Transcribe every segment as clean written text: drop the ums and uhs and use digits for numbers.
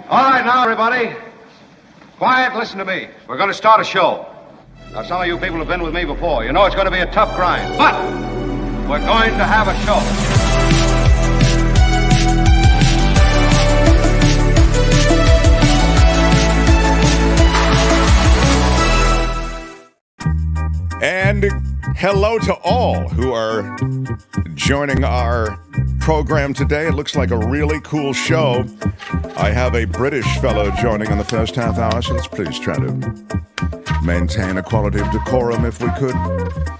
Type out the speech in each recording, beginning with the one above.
All right, now, everybody. Quiet, listen to me. We're going to start a show. Now, some of you people have been with me before. You know it's going to be a tough grind, but we're going to have a show. And hello to all who are joining our program today. It looks like a really cool show. I have a British fellow joining in the first half hour, so let's please try to maintain a quality of decorum if we could.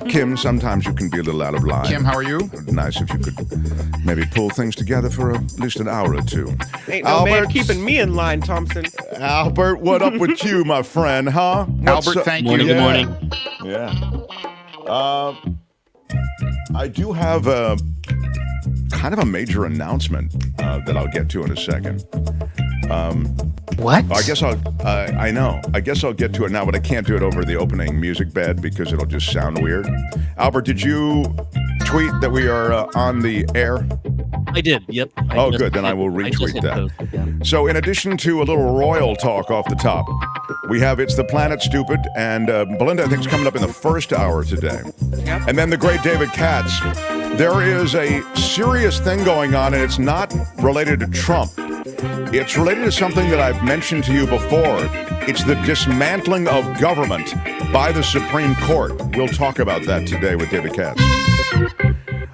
Kim, sometimes you can be a little out of line. Kim, how are you? It would be nice if you could maybe pull things together for at least an hour or two. Ain't no man keeping me in line, Thompson. Albert, what up with you, my friend, huh? Albert, thank you. Good morning. Yeah. I do have a kind of a major announcement that I'll get to in a second. What? I guess I know. I guess I'll get to it now, but I can't do it over the opening music bed because it'll just sound weird. Albert, did you tweet that we are on the air? I did, yep. Oh, good. Then I will retweet that. So in addition to a little royal talk off the top, we have It's the Planet Stupid, and Belinda, I think, is coming up in the first hour today. Yep. And then the great David Katz. There is a serious thing going on, and it's not related to Trump. It's related to something that I've mentioned to you before. It's the dismantling of government by the Supreme Court. We'll talk about that today with David Katz.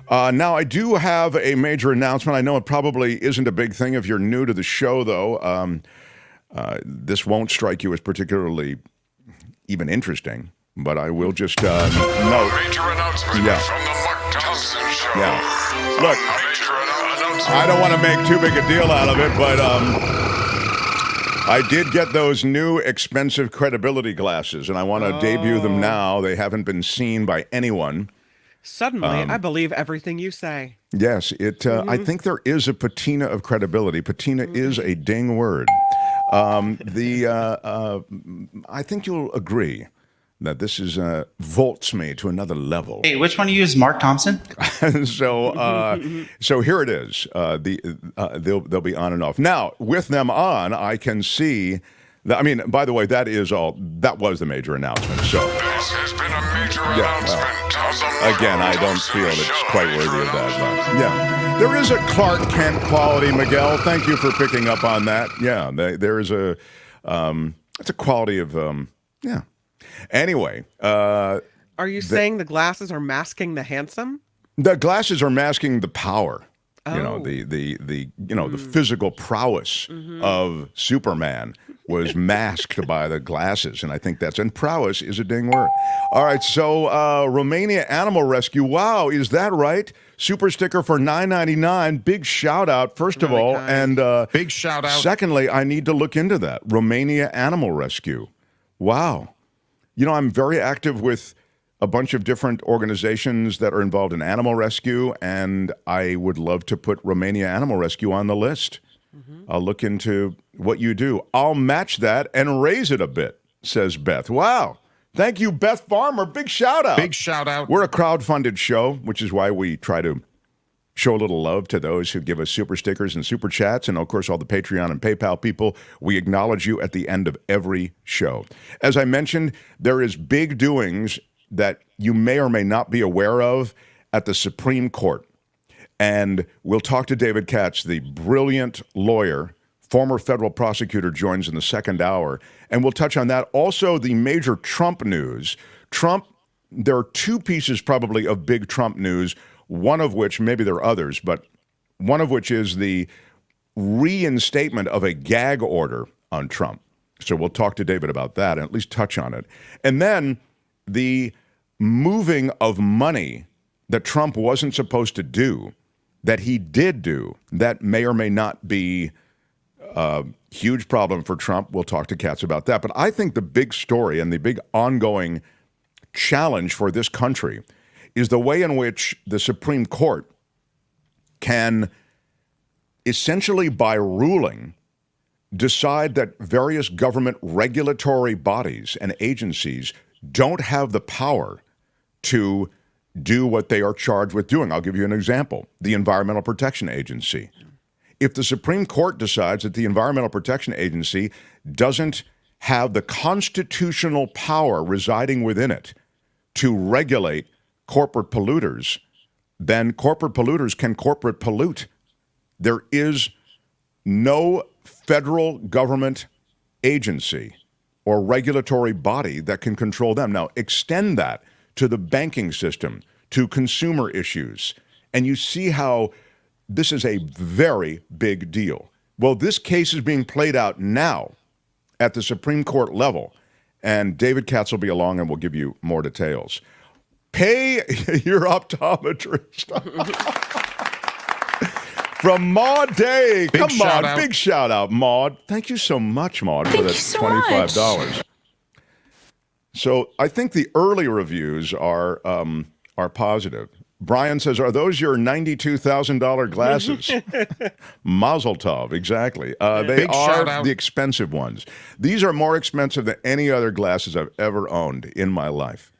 Now, I do have a major announcement. I know it probably isn't a big thing if you're new to the show, though. This won't strike you as particularly even interesting, but I will just note. Major announcement from the Mark Thompson Show. Yeah. Look, I don't want to make too big a deal out of it, but I did get those new expensive credibility glasses, and I want to debut them now. They haven't been seen by anyone. Suddenly, I believe everything you say. Yes, I think there is a patina of credibility. Patina is a ding word. I think you'll agree that this is vaults me to another level. Hey, which one do you use, Mark Thompson? So here it is. They'll be on and off. Now, with them on, I can see. I mean, by the way, that was the major announcement. So This has been a major announcement. Again, I don't feel it's quite worthy of that. But yeah, there is a Clark Kent quality, Miguel. Thank you for picking up on that. Yeah, there is a it's a quality of yeah. Anyway, are you saying the glasses are masking the handsome? The glasses are masking the power. Oh. You know, the physical prowess of Superman was masked by the glasses, and I think and prowess is a ding word. All right, so Romania Animal Rescue. Wow, is that right? Super sticker for $9.99. Big shout out, first of all, and big shout out. Secondly, I need to look into that. Romania Animal Rescue. Wow. You know, I'm very active with a bunch of different organizations that are involved in animal rescue, and I would love to put Romania Animal Rescue on the list. I'll look into what you do. I'll match that and raise it a bit, says Beth. Wow. Thank you, Beth Farmer. Big shout out. Big shout out. We're a crowd-funded show, which is why we try to show a little love to those who give us super stickers and super chats. And, of course, all the Patreon and PayPal people. We acknowledge you at the end of every show. As I mentioned, there is big doings that you may or may not be aware of at the Supreme Court. And we'll talk to David Katz, the brilliant lawyer, former federal prosecutor, joins in the second hour. And we'll touch on that. Also, the major Trump news. There are two pieces probably of big Trump news, one of which, maybe there are others, but one of which is the reinstatement of a gag order on Trump. So we'll talk to David about that and at least touch on it. And then the moving of money that Trump wasn't supposed to do, that he did do, that may or may not be a huge problem for Trump. We'll talk to Katz about that. But I think the big story and the big ongoing challenge for this country is the way in which the Supreme Court can essentially, by ruling, decide that various government regulatory bodies and agencies don't have the power to do what they are charged with doing. I'll give you an example. The Environmental Protection Agency. if the Supreme Court decides that the Environmental Protection Agency doesn't have the constitutional power residing within it to regulate corporate polluters, then corporate polluters can corporate pollute. There is no federal government agency or regulatory body that can control them. Now, extend that to the banking system, to consumer issues, and you see how this is a very big deal. Well, this case is being played out now at the Supreme Court level, and David Katz will be along and we'll give you more details. Pay your optometrist. From Maud Day. Big Come on, out. big shout out, Maud. Thank you so much, Maud, for that $25. So I think the early reviews are positive. Brian says, "Are those your $92,000 glasses?" Mazel tov, exactly. They Big shout are out. the expensive ones. These are more expensive than any other glasses I've ever owned in my life.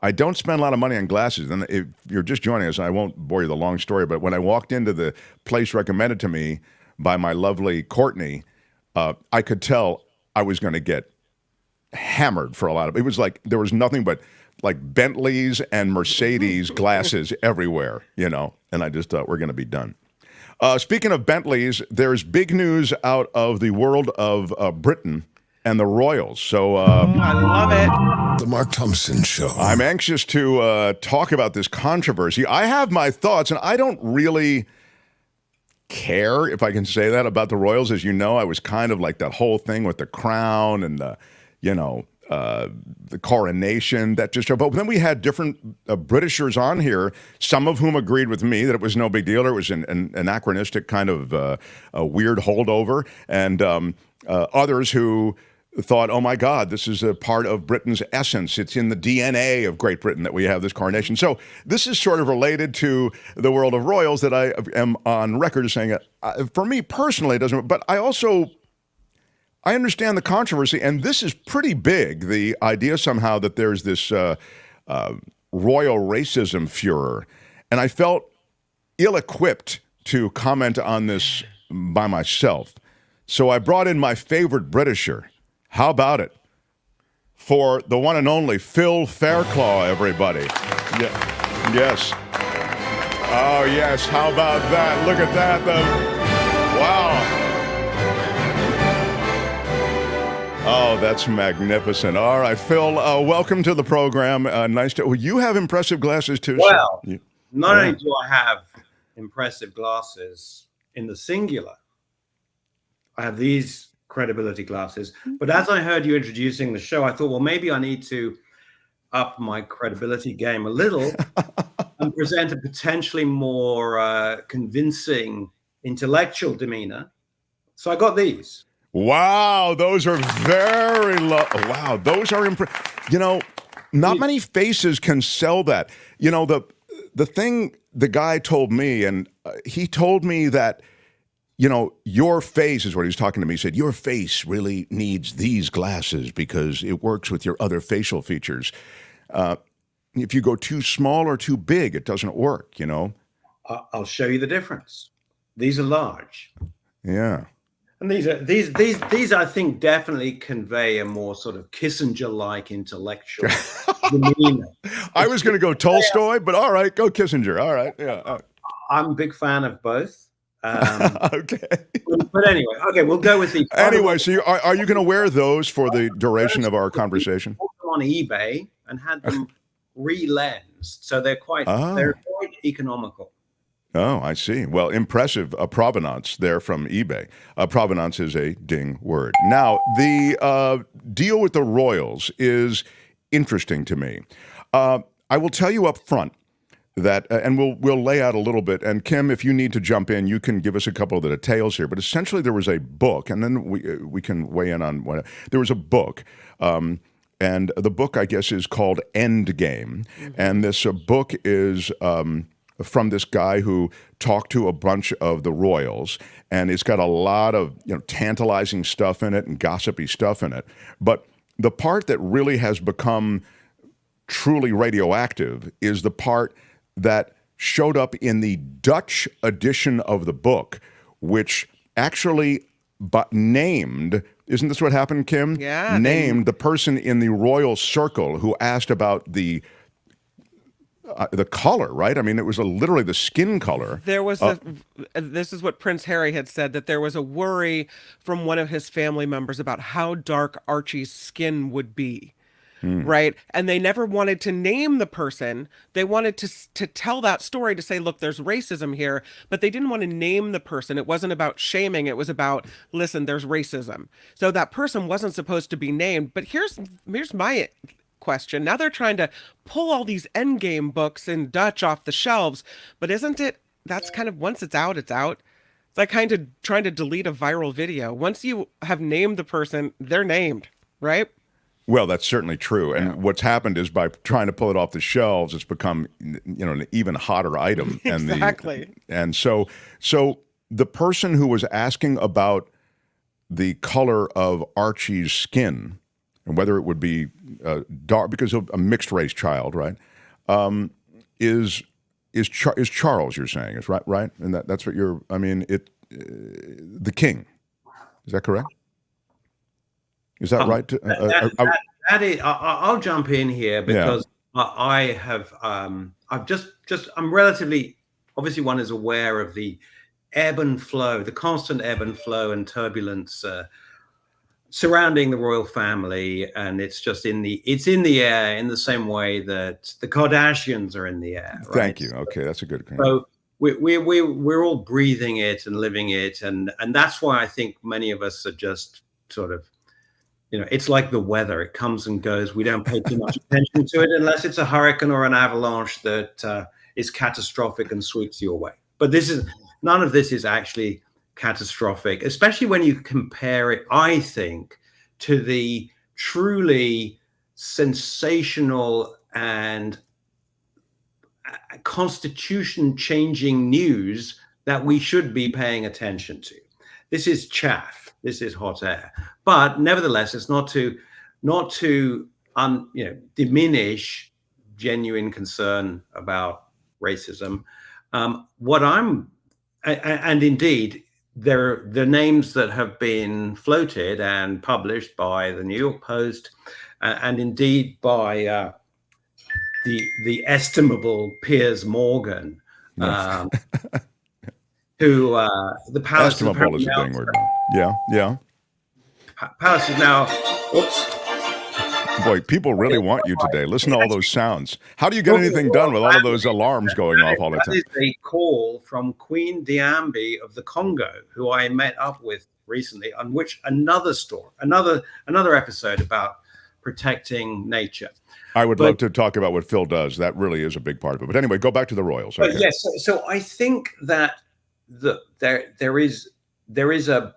I don't spend a lot of money on glasses. And if you're just joining us, I won't bore you with the long story, but when I walked into the place recommended to me by my lovely Courtney, I could tell I was going to get hammered for a lot of it. Was like there was nothing but like Bentleys and Mercedes glasses everywhere, you know, and I just thought we're going to be done. Speaking of Bentleys, there's big news out of the world of Britain and the royals. So I love it. The Mark Thompson Show. I'm anxious to talk about this controversy. I have my thoughts, and I don't really care, if I can say that, about the royals. As you know, I was kind of like that whole thing with the crown and the, the coronation. That just. But then we had different Britishers on here, some of whom agreed with me that it was no big deal, or it was an anachronistic kind of a weird holdover, and others who thought, oh my God, this is a part of Britain's essence. It's in the DNA of Great Britain that we have this coronation. So this is sort of related to the world of royals that I am on record as saying, for me personally, it doesn't, but I understand the controversy, and this is pretty big, the idea somehow that there's this royal racism furor. And I felt ill-equipped to comment on this by myself. So I brought in my favorite Britisher. How about it? For the one and only Phil Fairclough, everybody. Yeah. Yes. Oh, yes. How about that? Look at that. Wow. Oh, that's magnificent. All right, Phil, welcome to the program. Nice to... Well, you have impressive glasses, too. Well, so not only do I have impressive glasses in the singular, I have these credibility glasses. But as I heard you introducing the show, I thought, well, maybe I need to up my credibility game a little and present a potentially more convincing intellectual demeanor. So I got these. Wow, those are very low. Wow, those are not many faces can sell that. You know, the thing the guy told me, and he told me that, your face is what he was talking to me. He said, your face really needs these glasses because it works with your other facial features. If you go too small or too big, it doesn't work, I'll show you the difference. These are large. Yeah. And these I think definitely convey a more sort of Kissinger-like intellectual demeanor. I was going to go Tolstoy, but all right, go Kissinger. All right, yeah. I'm a big fan of both. Okay. But anyway, okay, we'll go with the. Anyway, so are you going to wear those for the duration of our conversation? I bought them on eBay and had them re-lensed, so they're quite economical. Oh, I see. Well, impressive provenance there from eBay. Provenance is a ding word. Now, the deal with the royals is interesting to me. I will tell you up front that, and we'll lay out a little bit, and Kim, if you need to jump in, you can give us a couple of the details here, but essentially there was a book, and then we can weigh in on what, there was a book, and the book, I guess, is called Endgame, and this book is from this guy who talked to a bunch of the royals, and it's got a lot of tantalizing stuff in it and gossipy stuff in it, but the part that really has become truly radioactive is the part that showed up in the Dutch edition of the book, which actually named, isn't this what happened, Kim? Yeah. Named the person in the royal circle who asked about the color, right? I mean, it was literally the skin color. There was this is what Prince Harry had said, that there was a worry from one of his family members about how dark Archie's skin would be. Right. And they never wanted to name the person. They wanted to tell that story, to say, look, there's racism here, but they didn't want to name the person. It wasn't about shaming. It was about, listen, there's racism. So that person wasn't supposed to be named. But here's my question. Now they're trying to pull all these endgame books in Dutch off the shelves. But isn't it, that's kind of, once it's out, it's out. It's like kind of trying to delete a viral video. Once you have named the person, they're named, right? Well, that's certainly true. And what's happened is, by trying to pull it off the shelves, it's become, an even hotter item. Exactly. And so the person who was asking about the color of Archie's skin and whether it would be dark, because of a mixed race child, right? Is Charles, you're saying, is right? And that's what you're, the king. Is that correct? Is that right? I'll jump in here because I'm relatively, obviously one is aware of the ebb and flow, the constant ebb and flow and turbulence surrounding the royal family, and it's in the air in the same way that the Kardashians are in the air. Right? Thank you. Okay, that's a good. So we're all breathing it and living it, and that's why I think many of us are just sort of, it's like the weather. It comes and goes. We don't pay too much attention to it unless it's a hurricane or an avalanche that is catastrophic and sweeps you away. But none of this is actually catastrophic, especially when you compare it, I think, to the truly sensational and constitution-changing news that we should be paying attention to. This is chaff. This is hot air. But nevertheless, it's not to diminish genuine concern about racism. And indeed, the names that have been floated and published by the New York Post, and indeed by the estimable Piers Morgan, who the palace estimable is a dang word. Yeah. Palace is now. Oops. Boy, people really want you today. Listen to all those sounds. How do you get anything done with all of those alarms going off all the time? That is a call from Queen Diambi of the Congo, who I met up with recently, on which another episode about protecting nature. I would love to talk about what Phil does. That really is a big part of it. But anyway, go back to the royals. Okay. But yes, so I think that there is a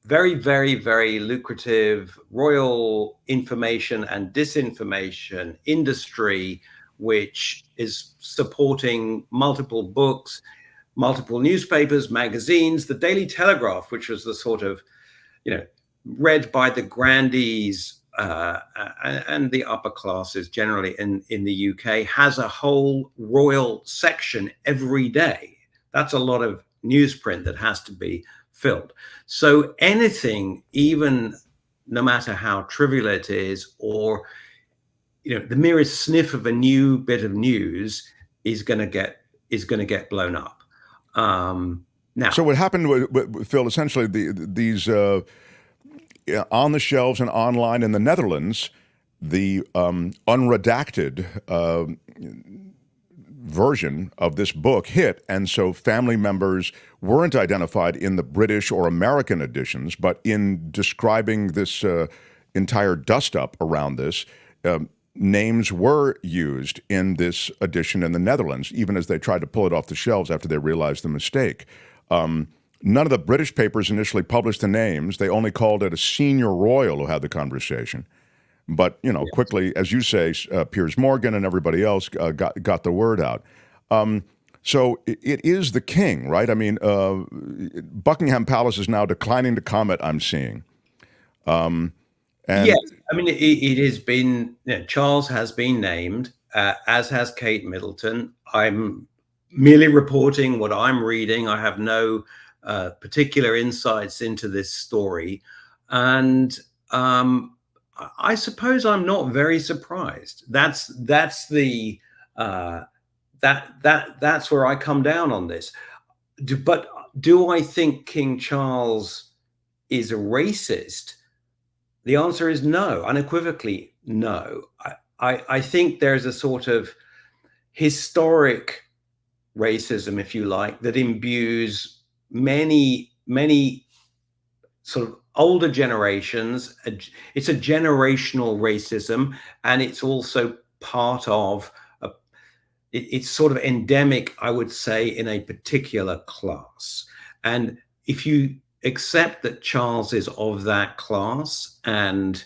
very, very, very lucrative royal information and disinformation industry, which is supporting multiple books, multiple newspapers, magazines, the Daily Telegraph, which was the sort of, read by the grandees and the upper classes generally in the UK, has a whole royal section every day. That's a lot of newsprint that has to be filled. So anything, even no matter how trivial it is, or the merest sniff of a new bit of news is going to get blown up. Now, so what happened with Phil? Essentially, these on the shelves and online in the Netherlands, the unredacted version of this book hit, and so family members weren't identified in the British or American editions, but in describing this entire dust-up around this, names were used in this edition in the Netherlands, even as they tried to pull it off the shelves after they realized the mistake. None of the British papers initially published the names. They only called it a senior royal who had the conversation. But, quickly, as you say, Piers Morgan and everybody else got the word out. So it is the king, right? I mean, Buckingham Palace is now declining to comment, I'm seeing. Yes, I mean, it has been, Charles has been named, as has Kate Middleton. I'm merely reporting what I'm reading. I have no particular insights into this story, and I suppose I'm not very surprised. That's the that's where I come down on this. But do I think King Charles is a racist? The answer is no, unequivocally no. I think there's a sort of historic racism, if you like, that imbues many sort of older generations. It's a generational racism, and it's also part of it's sort of endemic, I would say, in a particular class. And if you accept that Charles is of that class and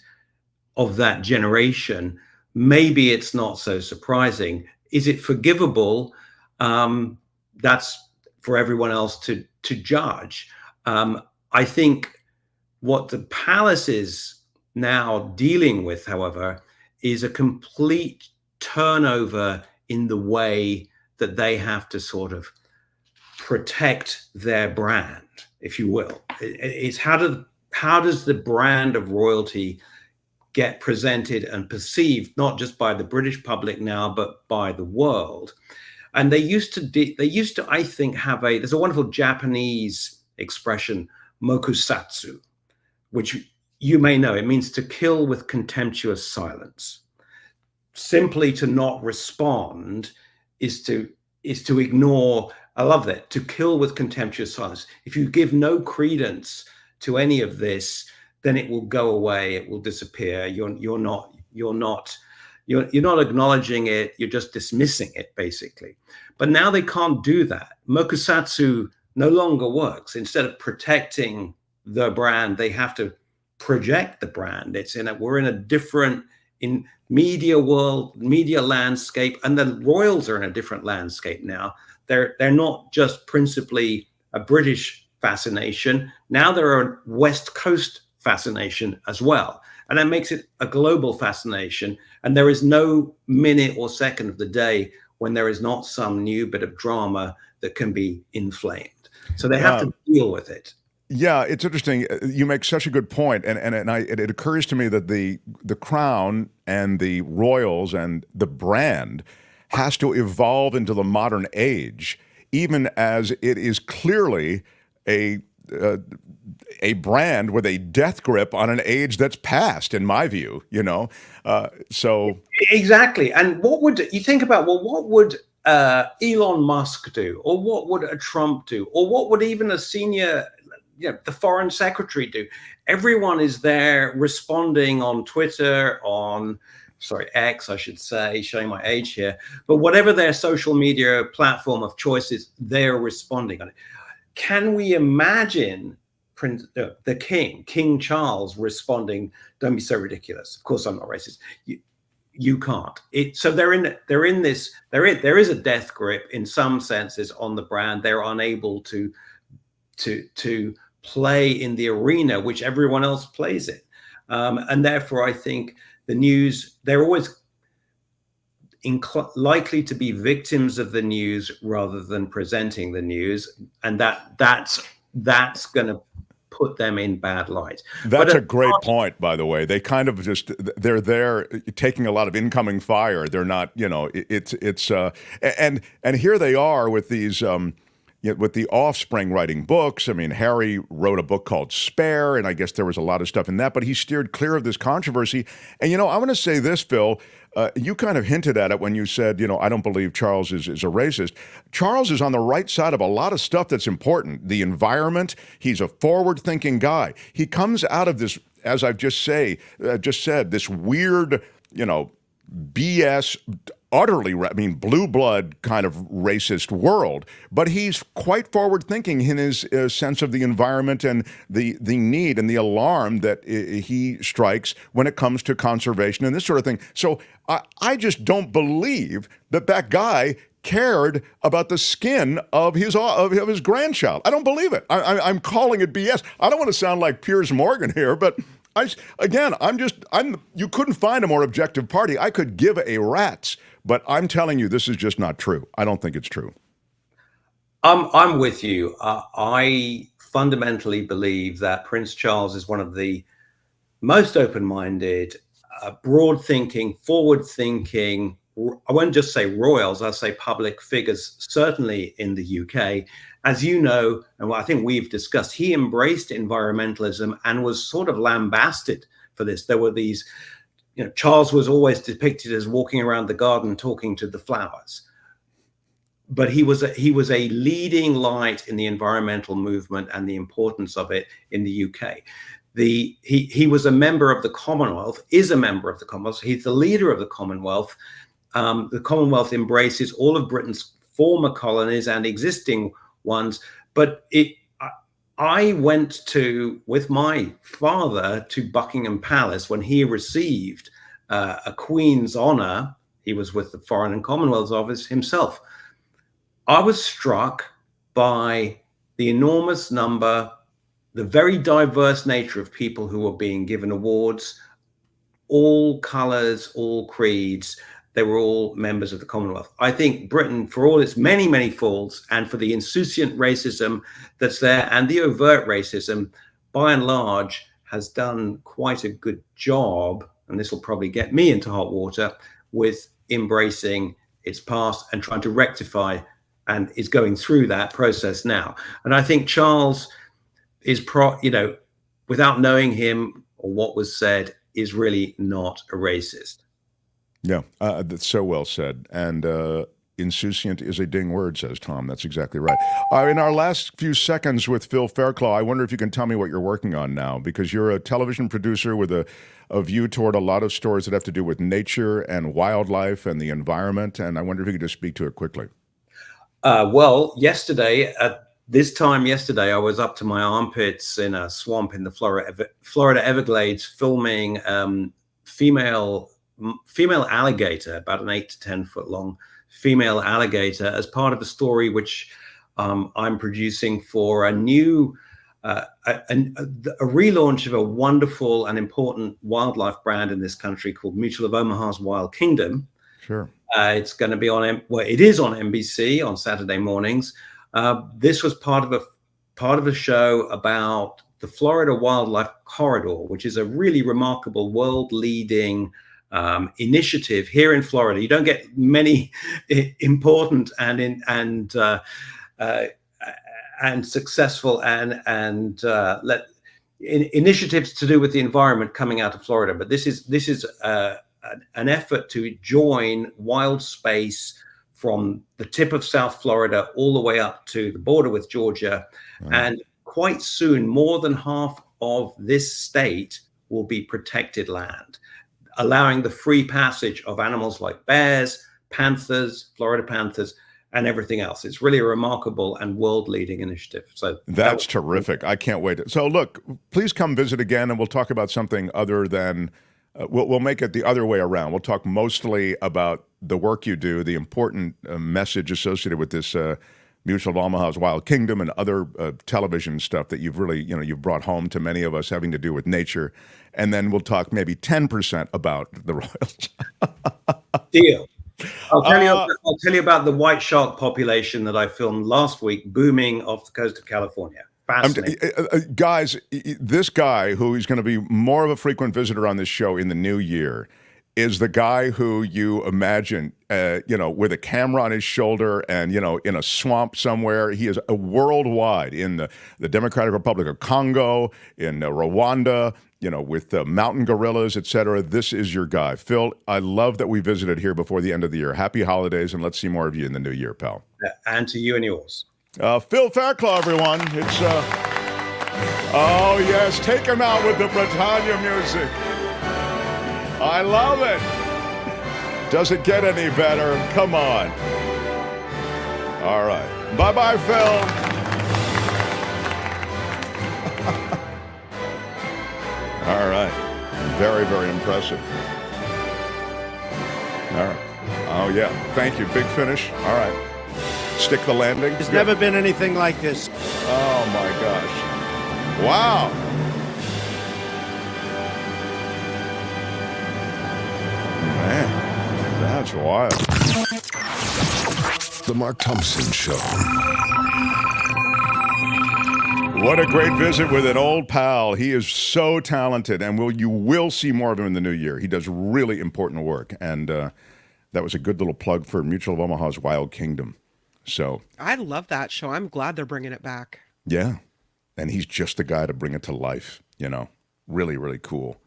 of that generation, maybe it's not so surprising. Is it forgivable? That's for everyone else to judge. I think what the palace is now dealing with, however, is a complete turnover in the way that they have to sort of protect their brand, if you will. It's how does the brand of royalty get presented and perceived, not just by the British public now, but by the world. And they used to, I think, there's a wonderful Japanese expression, mokusatsu, which you may know. It means to kill with contemptuous silence. Simply to not respond is to ignore. I love that. To kill with contemptuous silence. If you give no credence to any of this, then it will go away. It will disappear. You're not acknowledging it. You're just dismissing it, basically. But now they can't do that. Mokusatsu no longer works. Instead of protecting the brand, they have to project the brand. We're in a different media world, media landscape, and the royals are in a different landscape now. They're not just principally a British fascination. Now they're a West Coast fascination as well. And that makes it a global fascination. And there is no minute or second of the day when there is not some new bit of drama that can be inflamed. So they have to deal with it. Yeah, it's interesting. You make such a good point, and it occurs to me that the crown and the royals and the brand has to evolve into the modern age, even as it is clearly a brand with a death grip on an age that's past, in my view. So exactly. And what would you think about? Well, what would Elon Musk do, or what would a Trump do, or what would even a senior, the foreign secretary do? Everyone is there responding on Twitter, X, I should say, showing my age here. But whatever their social media platform of choice is, they're responding on it. Can we imagine the King Charles responding, "Don't be so ridiculous. Of course I'm not racist." You can't. So there is a death grip in some senses on the brand. They're unable to play in the arena which everyone else plays in, and therefore I think the news, they're always likely to be victims of the news rather than presenting the news, and that's going to put them in bad light. That's a great point, by the way. They kind of they're there taking a lot of incoming fire. They're not, and here they are with these with the offspring writing books. I mean, Harry wrote a book called Spare, and I guess there was a lot of stuff in that, but he steered clear of this controversy. And, I want to say this, Phil, you kind of hinted at it when you said, I don't believe Charles is a racist. Charles is on the right side of a lot of stuff that's important. The environment, he's a forward-thinking guy. He comes out of this, as I've just said, this weird, BS, utterly, blue blood kind of racist world, but he's quite forward thinking in his sense of the environment and the need and the alarm that he strikes when it comes to conservation and this sort of thing. So I just don't believe that guy cared about the skin of his grandchild. I don't believe it. I'm calling it BS. I don't want to sound like Piers Morgan here, but you couldn't find a more objective party. I could give a rat's, but I'm telling you, this is just not true. I don't think it's true. I'm with you. I fundamentally believe that Prince Charles is one of the most open-minded, broad-thinking, forward-thinking, I won't just say royals, I'll say public figures, certainly in the UK. As you know, and I think we've discussed, he embraced environmentalism and was sort of lambasted for this. There were these, Charles was always depicted as walking around the garden talking to the flowers. But he was a leading light in the environmental movement and the importance of it in the UK. He was a member of the Commonwealth, is a member of the Commonwealth. He's the leader of the Commonwealth. The Commonwealth embraces all of Britain's former colonies and existing ones. But I went with my father to Buckingham Palace when he received a Queen's honour. He was with the Foreign and Commonwealth Office himself. I was struck by the enormous number, the very diverse nature of people who were being given awards, all colours, all creeds. They were all members of the Commonwealth. I think Britain, for all its many, many faults, and for the insouciant racism that's there and the overt racism, by and large, has done quite a good job, and this will probably get me into hot water, with embracing its past and trying to rectify, and is going through that process now. And I think Charles is, without knowing him or what was said, is really not a racist. Yeah, that's so well said. And insouciant is a ding word, says Tom. That's exactly right. In our last few seconds with Phil Fairclough, I wonder if you can tell me what you're working on now, because you're a television producer with a view toward a lot of stories that have to do with nature and wildlife and the environment. And I wonder if you could just speak to it quickly. Well, at this time yesterday, I was up to my armpits in a swamp in the Florida Everglades, filming female alligator, about an 8 to 10 foot long female alligator, as part of a story which I'm producing for a new a relaunch of a wonderful and important wildlife brand in this country called Mutual of Omaha's Wild Kingdom. Sure. It's going to be it is on NBC on Saturday mornings. This was part of a show about the Florida Wildlife Corridor, which is a really remarkable world-leading initiative here in Florida. You don't get many important and successful initiatives to do with the environment coming out of Florida. But this is an effort to join wild space from the tip of South Florida all the way up to the border with Georgia. Wow. And quite soon, more than half of this state will be protected land, allowing the free passage of animals like bears, panthers, Florida panthers, and everything else. It's really a remarkable and world-leading initiative. So that's terrific. I can't wait. So look, please come visit again, and we'll talk about something other than, we'll make it the other way around. We'll talk mostly about the work you do, the important message associated with this Mutual of Omaha's Wild Kingdom and other television stuff that you've really, you've brought home to many of us having to do with nature. And then we'll talk maybe 10% about the Royals. Deal. I'll tell you about the white shark population that I filmed last week, booming off the coast of California. Fascinating. Guys, this guy who is going to be more of a frequent visitor on this show in the new year is the guy who you imagine, with a camera on his shoulder and, in a swamp somewhere. He is worldwide in the Democratic Republic of Congo, in Rwanda, with mountain gorillas, et cetera. This is your guy. Phil, I love that we visited here before the end of the year. Happy holidays, and let's see more of you in the new year, pal. And to you and yours. Phil Fairclough, everyone. It's, oh, yes, take him out with the Britannia music. I love it. Does it get any better? Come on. All right. Bye-bye, Phil. All right. Very, very impressive. All right. Oh, yeah. Thank you. Big finish. All right. Stick the landing. There's never been anything like this. Oh, my gosh. Wow. Man, that's wild. The Mark Thompson Show. What a great visit with an old pal. He is so talented, and you will see more of him in the new year. He does really important work, and that was a good little plug for Mutual of Omaha's Wild Kingdom. So I love that show. I'm glad they're bringing it back. yeah, and he's just the guy to bring it to life, Really, really cool.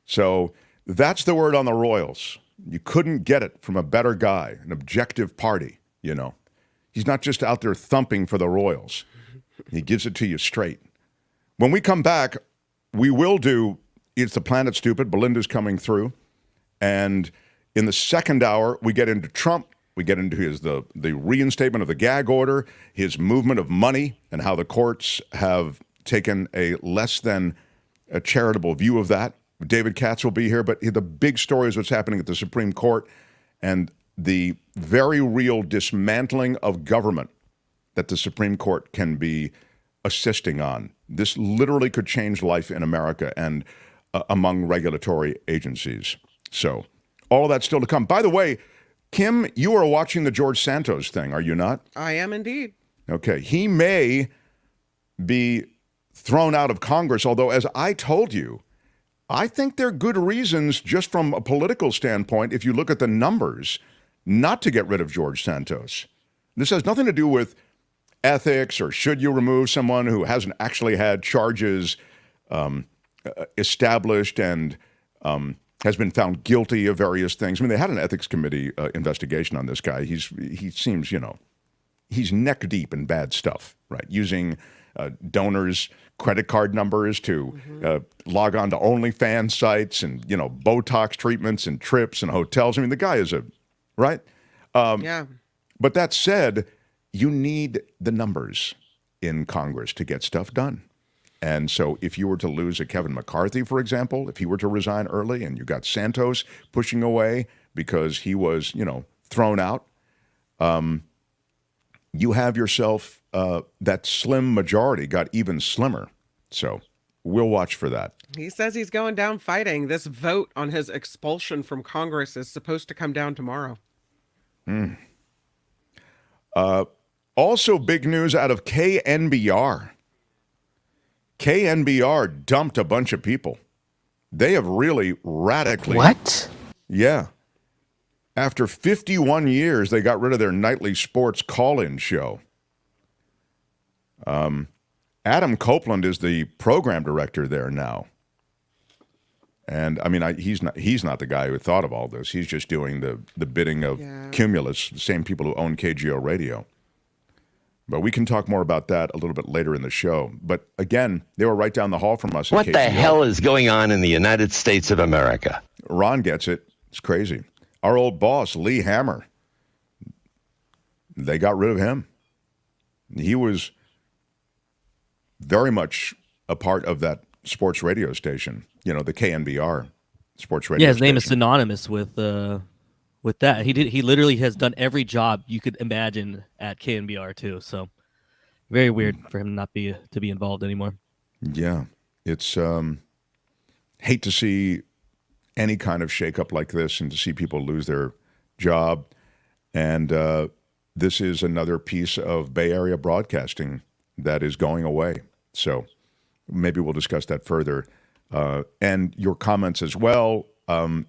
So that's the word on the Royals. You couldn't get it from a better guy, an objective party, He's not just out there thumping for the Royals. He gives it to you straight. When we come back, we will do It's the Planet Stupid. Belinda's coming through. And in the second hour, we get into Trump. We get into the reinstatement of the gag order, his movement of money, and how the courts have taken a less than a charitable view of that. David Katz will be here, but the big story is what's happening at the Supreme Court and the very real dismantling of government that the Supreme Court can be assisting on. This literally could change life in America and among regulatory agencies. So all of that's still to come. By the way, Kim, you are watching the George Santos thing, are you not? I am indeed. Okay. He may be thrown out of Congress, although as I told you, I think there are good reasons just from a political standpoint, if you look at the numbers, not to get rid of George Santos. This has nothing to do with ethics or should you remove someone who hasn't actually had charges established and has been found guilty of various things. I mean, they had an ethics committee investigation on this guy. He seems, he's neck deep in bad stuff, right? Using donors' credit card numbers to log on to OnlyFans sites and, Botox treatments and trips and hotels. I mean, the guy is right? Yeah. But that said, you need the numbers in Congress to get stuff done. And so if you were to lose a Kevin McCarthy, for example, if he were to resign early and you got Santos pushing away because he was, thrown out, you have yourself that slim majority got even slimmer. So we'll watch for that. He says he's going down fighting. This vote on his expulsion from Congress is supposed to come down tomorrow. Also, big news out of KNBR. KNBR dumped a bunch of people. They have really radically... What? Yeah. After 51 years, they got rid of their nightly sports call-in show. Adam Copeland is the program director there now. And, I mean, he's not the guy who thought of all this. He's just doing the bidding of Cumulus, the same people who own KGO Radio. But we can talk more about that a little bit later in the show. But again, they were right down the hall from us. What the hell is going on in the United States of America? Ron gets it. It's crazy. Our old boss, Lee Hammer, they got rid of him. He was very much a part of that sports radio station, the KNBR sports radio station. Yeah, his name is synonymous with that. He literally has done every job you could imagine at KNBR too. So very weird for him not to be involved anymore. Yeah, it's hate to see any kind of shakeup like this and to see people lose their job. And this is another piece of Bay Area broadcasting that is going away. So maybe we'll discuss that further. And your comments as well.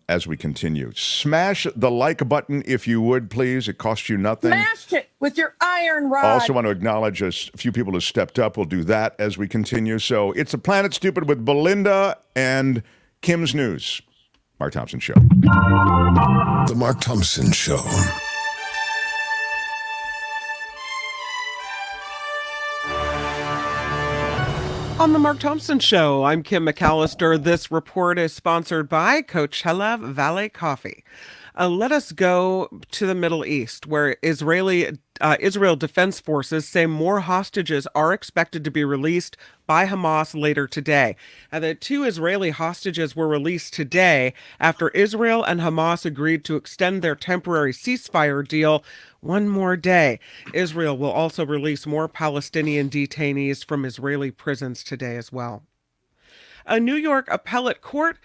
As we continue. Smash the like button if you would, please. It costs you nothing. Smash it with your iron rod. Also want to acknowledge a few people who stepped up. We'll do that as we continue. So it's a Planet Stupid with Belinda and Kim's News. Mark Thompson Show. The Mark Thompson Show. On the Mark Thompson Show, I'm Kim McAllister. This report is sponsored by Coachella Valley Coffee. Let us go to the Middle East, where Israel Defense Forces say more hostages are expected to be released by Hamas later today. And the 2 Israeli hostages were released today after Israel and Hamas agreed to extend their temporary ceasefire deal one more day. Israel will also release more Palestinian detainees from Israeli prisons today as well. A New York appellate court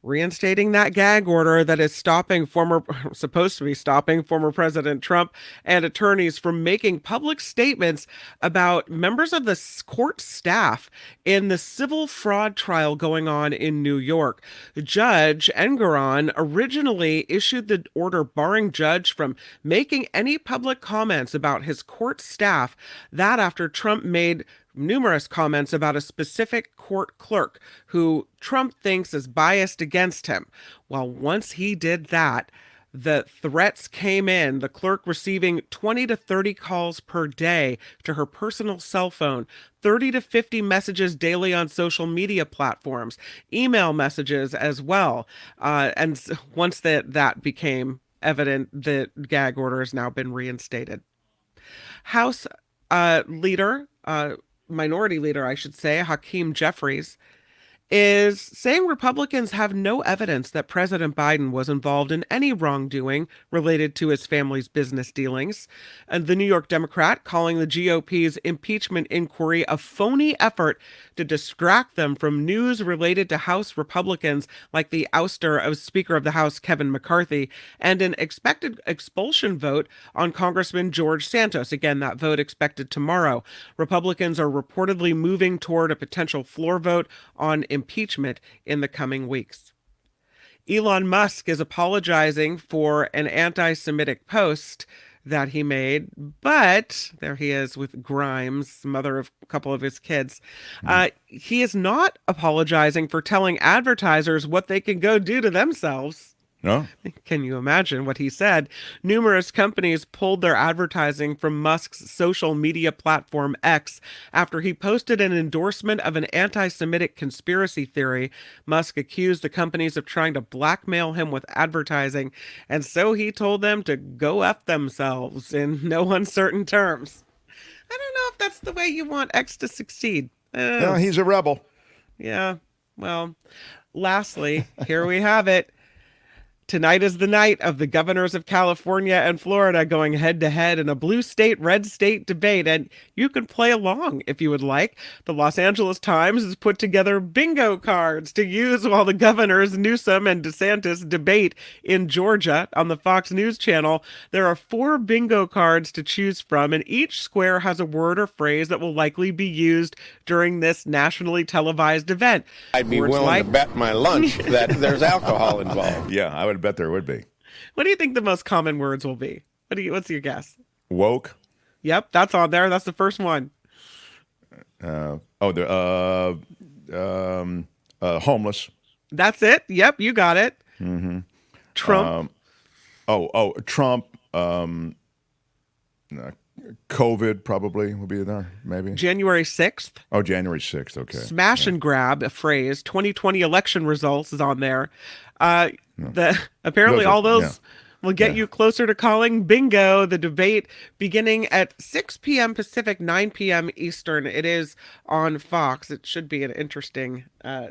reinstating that gag order that is supposed to be stopping former President Trump and attorneys from making public statements about members of the court staff in the civil fraud trial going on in New York. Judge Engoron originally issued the order barring Judge from making any public comments about his court staff, that after Trump made numerous comments about a specific court clerk who Trump thinks is biased against him. Well, once he did that, the threats came in, the clerk receiving 20 to 30 calls per day to her personal cell phone, 30 to 50 messages daily on social media platforms, email messages as well. And once that became evident, the gag order has now been reinstated. House Minority Leader, I should say, Hakeem Jeffries, is saying Republicans have no evidence that President Biden was involved in any wrongdoing related to his family's business dealings. And the New York Democrat calling the GOP's impeachment inquiry a phony effort to distract them from news related to House Republicans like the ouster of Speaker of the House Kevin McCarthy and an expected expulsion vote on Congressman George Santos. Again, that vote expected tomorrow. Republicans are reportedly moving toward a potential floor vote on impeachment in the coming weeks. Elon Musk is apologizing for an anti-Semitic post that he made, but there he is with Grimes, mother of a couple of his kids. He is not apologizing for telling advertisers what they can go do to themselves. No? Can you imagine what he said? Numerous companies pulled their advertising from Musk's social media platform X after he posted an endorsement of an anti-Semitic conspiracy theory. Musk accused the companies of trying to blackmail him with advertising, and so he told them to go F themselves in no uncertain terms. I don't know if that's the way you want X to succeed. No, he's a rebel. Yeah, well, lastly, here we have it. Tonight is the night of the governors of California and Florida going head-to-head in a blue state, red state debate, and you can play along if you would like. The Los Angeles Times has put together bingo cards to use while the governors Newsom and DeSantis debate in Georgia. On the Fox News channel, there are 4 bingo cards to choose from, and each square has a word or phrase that will likely be used during this nationally televised event. I'd be willing to bet my lunch that there's alcohol involved. Yeah, I would bet there would be. What do you think the most common words will be? What's your guess? Woke. Yep, that's on there. That's the first one. Homeless. That's it. Yep, you got it. Mm-hmm. Trump. Trump. COVID probably will be there, maybe. January 6th. Oh, January 6th. Okay. Smash and grab, a phrase. 2020 election results is on there. Apparently all those will get you closer to calling bingo. The debate beginning at 6 p.m. Pacific, 9 p.m. Eastern. It is on Fox. It should be an interesting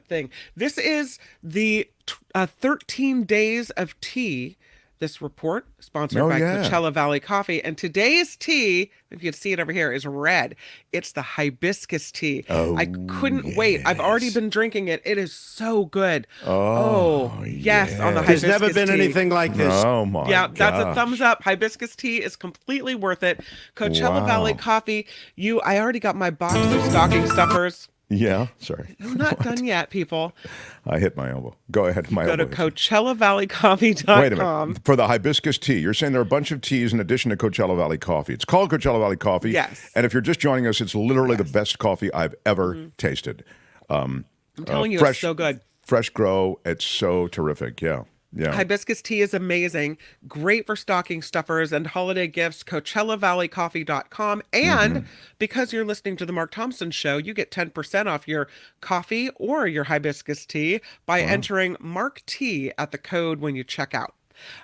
thing. This is the 13 Days of Tea. This report, sponsored by Coachella Valley Coffee. And today's tea, if you can see it over here, is red. It's the hibiscus tea. Oh, I couldn't wait. I've already been drinking it. It is so good. Oh yes, on the hibiscus tea. There's never been anything like this. Oh, my God. That's a thumbs up. Hibiscus tea is completely worth it. Coachella Valley Coffee. I already got my box of stocking stuffers. Yeah, sorry. I'm not done yet, people. I hit my elbow. Go ahead. Go to CoachellaValleyCoffee.com. Wait a minute. For the hibiscus tea, you're saying there are a bunch of teas in addition to Coachella Valley Coffee. It's called Coachella Valley Coffee. Yes. And if you're just joining us, it's literally the best coffee I've ever tasted. I'm telling you, it's so good. Fresh grow. It's so terrific. Yeah. Yeah. Hibiscus tea is amazing. Great for stocking stuffers and holiday gifts. CoachellaValleyCoffee.com. And because you're listening to The Mark Thompson Show, you get 10% off your coffee or your hibiscus tea by entering Mark T at the code when you check out.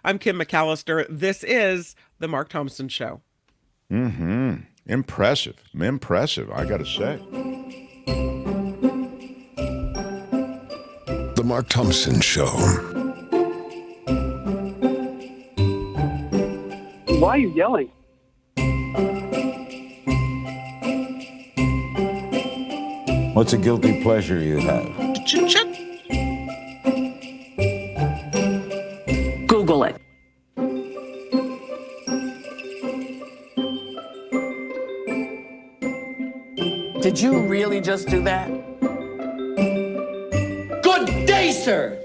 I'm Kim McAllister. This is The Mark Thompson Show. Impressive. I got to say. The Mark Thompson Show. Why are you yelling? What's a guilty pleasure you have? Did you really just do that? Good day, sir!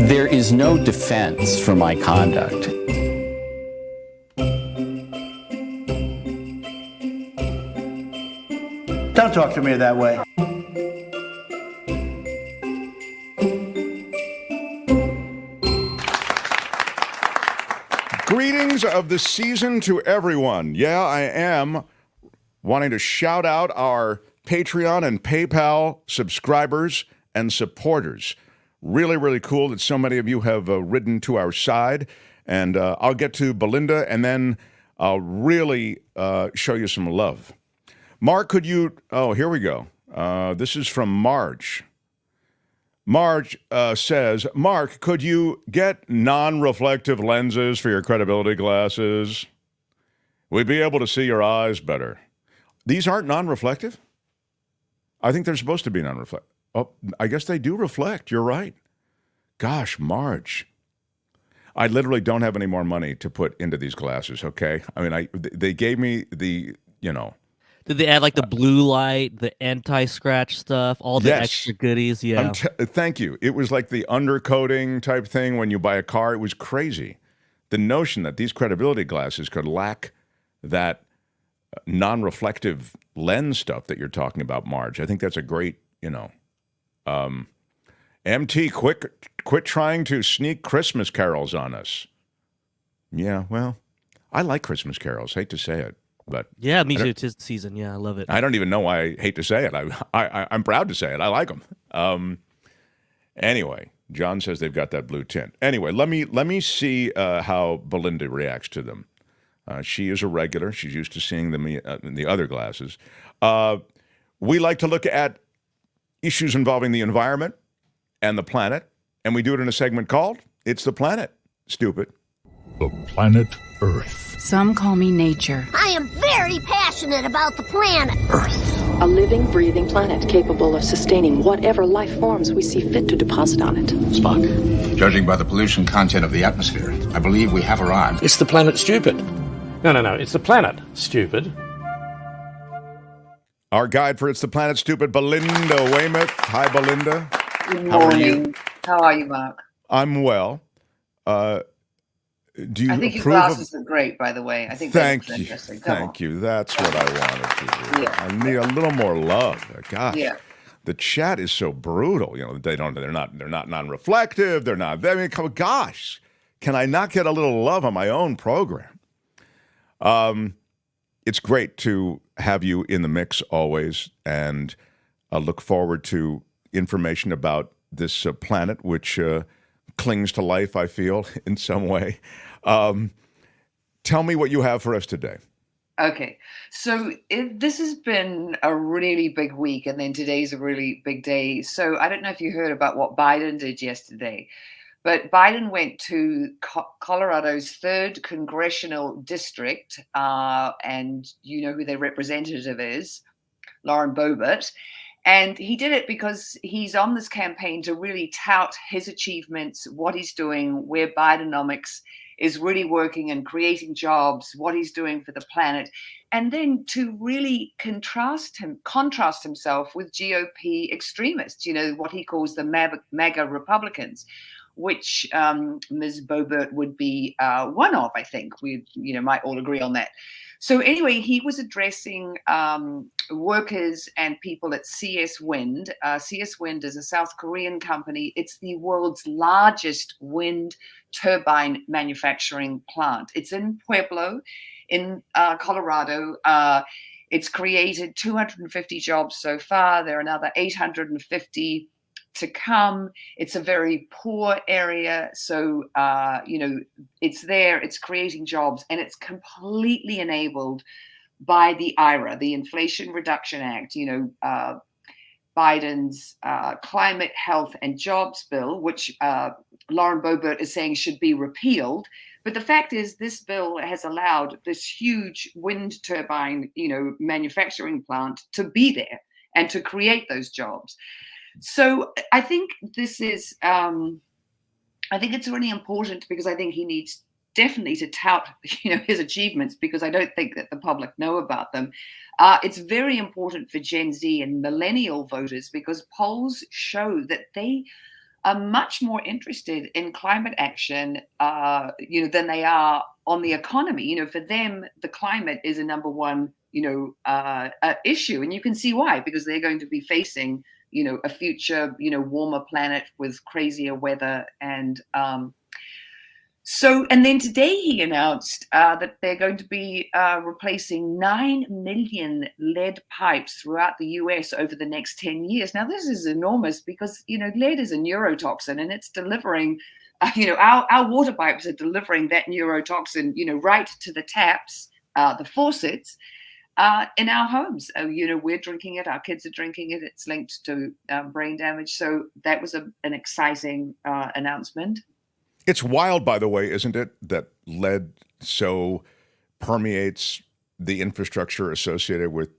There is no defense for my conduct. Don't talk to me that way. Greetings of the season to everyone. Yeah, I am wanting to shout out our Patreon and PayPal subscribers and supporters. Really, really cool that so many of you have ridden to our side. And I'll get to Belinda, and then I'll really show you some love. Mark, could you... Oh, here we go. This is from Marge. Marge says, Mark, could you get non-reflective lenses for your credibility glasses? We'd be able to see your eyes better. These aren't non-reflective? I think they're supposed to be non-reflective. Oh, I guess they do reflect. You're right. Gosh, Marge. I literally don't have any more money to put into these glasses, okay? I mean, they gave me the, you know... Did they add like the blue light, the anti-scratch stuff, all the extra goodies? Yeah. Thank you. It was like the undercoating type thing when you buy a car. It was crazy. The notion that these credibility glasses could lack that non-reflective lens stuff that you're talking about, Marge. I think that's a great, you know. MT, quit trying to sneak Christmas carols on us. Yeah, well, I like Christmas carols. Hate to say it. But yeah, me too. 'Tis the season. Yeah, I love it. I don't even know why I hate to say it. I'm proud to say it. I like them. Anyway, John says they've got that blue tint. Anyway, let me see how Belinda reacts to them. She is a regular. She's used to seeing them in the other glasses. We like to look at issues involving the environment and the planet, and we do it in a segment called "It's the Planet, Stupid." The planet Earth. Some call me nature. I am very passionate about the planet Earth. A living, breathing planet capable of sustaining whatever life forms we see fit to deposit on it. Spock, judging by the pollution content of the atmosphere, I believe we have arrived. It's the planet stupid. No. It's the planet stupid. Our guide for It's the Planet Stupid, Belinda Waymouth. Hi, Belinda. Good morning. How are you, Mark? I'm well. Do you I think your approve glasses look great, by the way. I think Thank that's you. interesting. Thank you. That's what I wanted to do. Yeah. I need a little more love. Gosh. Yeah. The chat is so brutal. You know, they're not non-reflective. They're not. I mean, gosh, can I not get a little love on my own program? It's great to have you in the mix always, and I look forward to information about this planet, which clings to life, I feel, in some way. Tell me what you have for us today. Okay. So this has been a really big week, and then today's a really big day. So I don't know if you heard about what Biden did yesterday, but Biden went to Colorado's 3rd congressional district, and you know who their representative is, Lauren Boebert. And he did it because he's on this campaign to really tout his achievements, what he's doing, where Bidenomics is really working and creating jobs, what he's doing for the planet, and then to really contrast himself with GOP extremists, you know, what he calls the MAGA Republicans, which Ms. Boebert would be one of, I think. We, might all agree on that. So anyway, he was addressing workers and people at CS Wind. CS Wind is a South Korean company. It's the world's largest wind turbine manufacturing plant. It's in Pueblo, in Colorado. It's created 250 jobs so far. There are another 850 to come. It's a very poor area. So, it's there, it's creating jobs, and it's completely enabled by the IRA, the Inflation Reduction Act, Biden's climate, health, and jobs bill, which Lauren Boebert is saying should be repealed. But the fact is, this bill has allowed this huge wind turbine, manufacturing plant to be there and to create those jobs. So I think this is I think it's really important because I think he needs definitely to tout, his achievements, because I don't think that the public know about them. It's very important for Gen Z and millennial voters because polls show that they are much more interested in climate action, than they are on the economy. For them, the climate is a number one, issue, and you can see why, because they're going to be facing, a future, warmer planet with crazier weather, and and then today he announced that they're going to be replacing 9 million lead pipes throughout the US over the next 10 years. Now, this is enormous because, lead is a neurotoxin and it's delivering, our water pipes are delivering that neurotoxin, right to the taps, the faucets in our homes. We're drinking it, our kids are drinking it, it's linked to brain damage. So that was an exciting announcement. It's wild, by the way, isn't it, that lead so permeates the infrastructure associated with,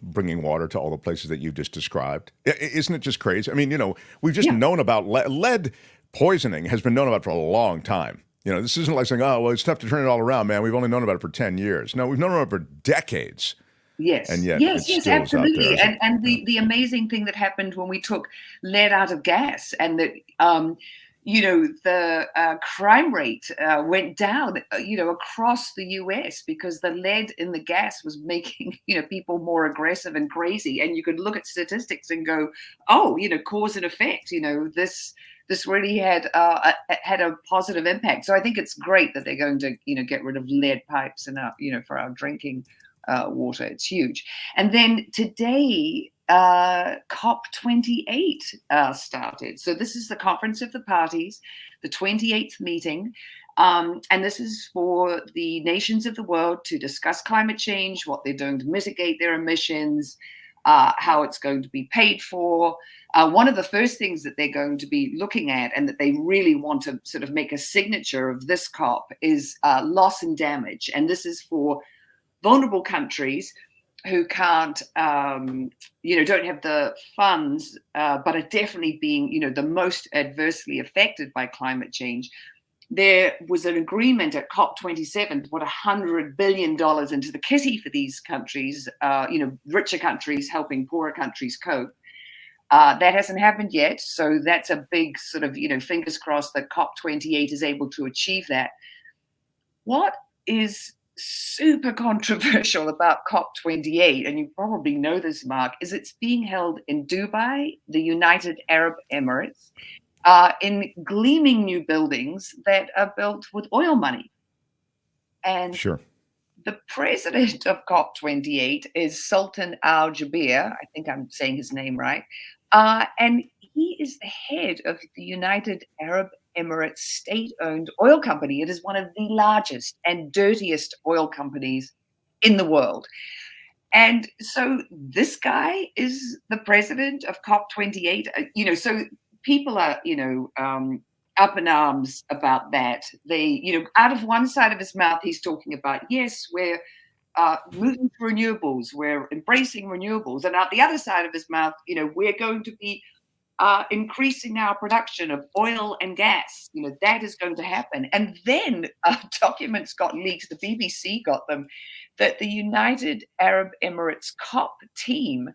bringing water to all the places that you just described? Isn't it just crazy? I mean, we've just known about lead poisoning has been known about for a long time. This isn't like saying, oh, well, it's tough to turn it all around, man. We've only known about it for 10 years. No, we've known about it for decades. Yes. And yet yes, absolutely. There, and the amazing thing that happened when we took lead out of gas and that, the crime rate went down, across the US because the lead in the gas was making, people more aggressive and crazy. And you could look at statistics and go, oh, cause and effect, this really had a positive impact. So I think it's great that they're going to, get rid of lead pipes and for our drinking water. It's huge. And then today, COP28 started. So this is the Conference of the Parties, the 28th meeting. And this is for the nations of the world to discuss climate change, what they're doing to mitigate their emissions, how it's going to be paid for. One of the first things that they're going to be looking at and that they really want to sort of make a signature of this COP is loss and damage. And this is for vulnerable countries who can't, don't have the funds, but are definitely being, the most adversely affected by climate change. There was an agreement at COP27 to put $100 billion into the kitty for these countries, richer countries helping poorer countries cope. That hasn't happened yet. So that's a big sort of, fingers crossed that COP28 is able to achieve that. What is super controversial about COP28, and you probably know this, Mark, is it's being held in Dubai, the United Arab Emirates, in gleaming new buildings that are built with oil money. And sure, the president of COP28 is Sultan Al Jaber. I think I'm saying his name right. And he is the head of the United Arab Emirates state-owned oil company. It is one of the largest and dirtiest oil companies in the world. And so this guy is the president of COP28. So people are, up in arms about that. They, out of one side of his mouth, he's talking about, yes, we're moving to renewables, we're embracing renewables. And out the other side of his mouth, we're going to be increasing our production of oil and gas. That is going to happen. And then documents got leaked, the BBC got them, that the United Arab Emirates COP team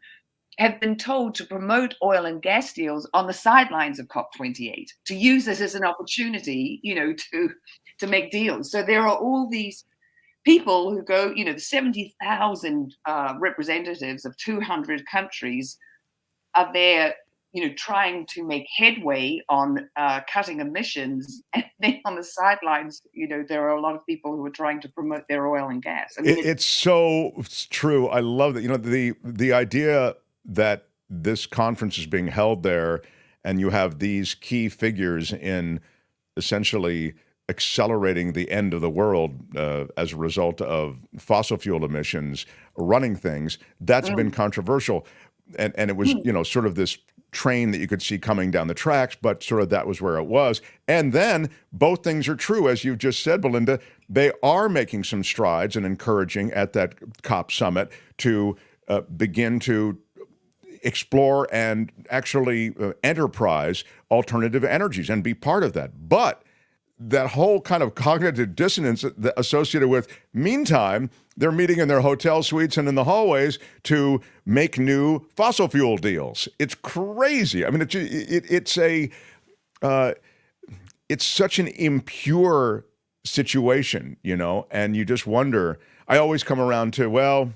have been told to promote oil and gas deals on the sidelines of COP28, to use this as an opportunity, to make deals. So there are all these people who go, the 70,000 representatives of 200 countries are there, trying to make headway on cutting emissions. And then on the sidelines, there are a lot of people who are trying to promote their oil and gas. I mean, it's so true. I love that. The idea that this conference is being held there and you have these key figures in essentially accelerating the end of the world as a result of fossil fuel emissions running things, that's been controversial. And it was, sort of this train that you could see coming down the tracks, but sort of that was where it was. And then both things are true, as you've just said, Belinda. They are making some strides and encouraging at that COP summit to begin to explore and actually enterprise alternative energies and be part of that. But that whole kind of cognitive dissonance associated with, meantime, they're meeting in their hotel suites and in the hallways to make new fossil fuel deals. It's crazy. I mean, it's such an impure situation, you know, and you just wonder. I always come around to, well,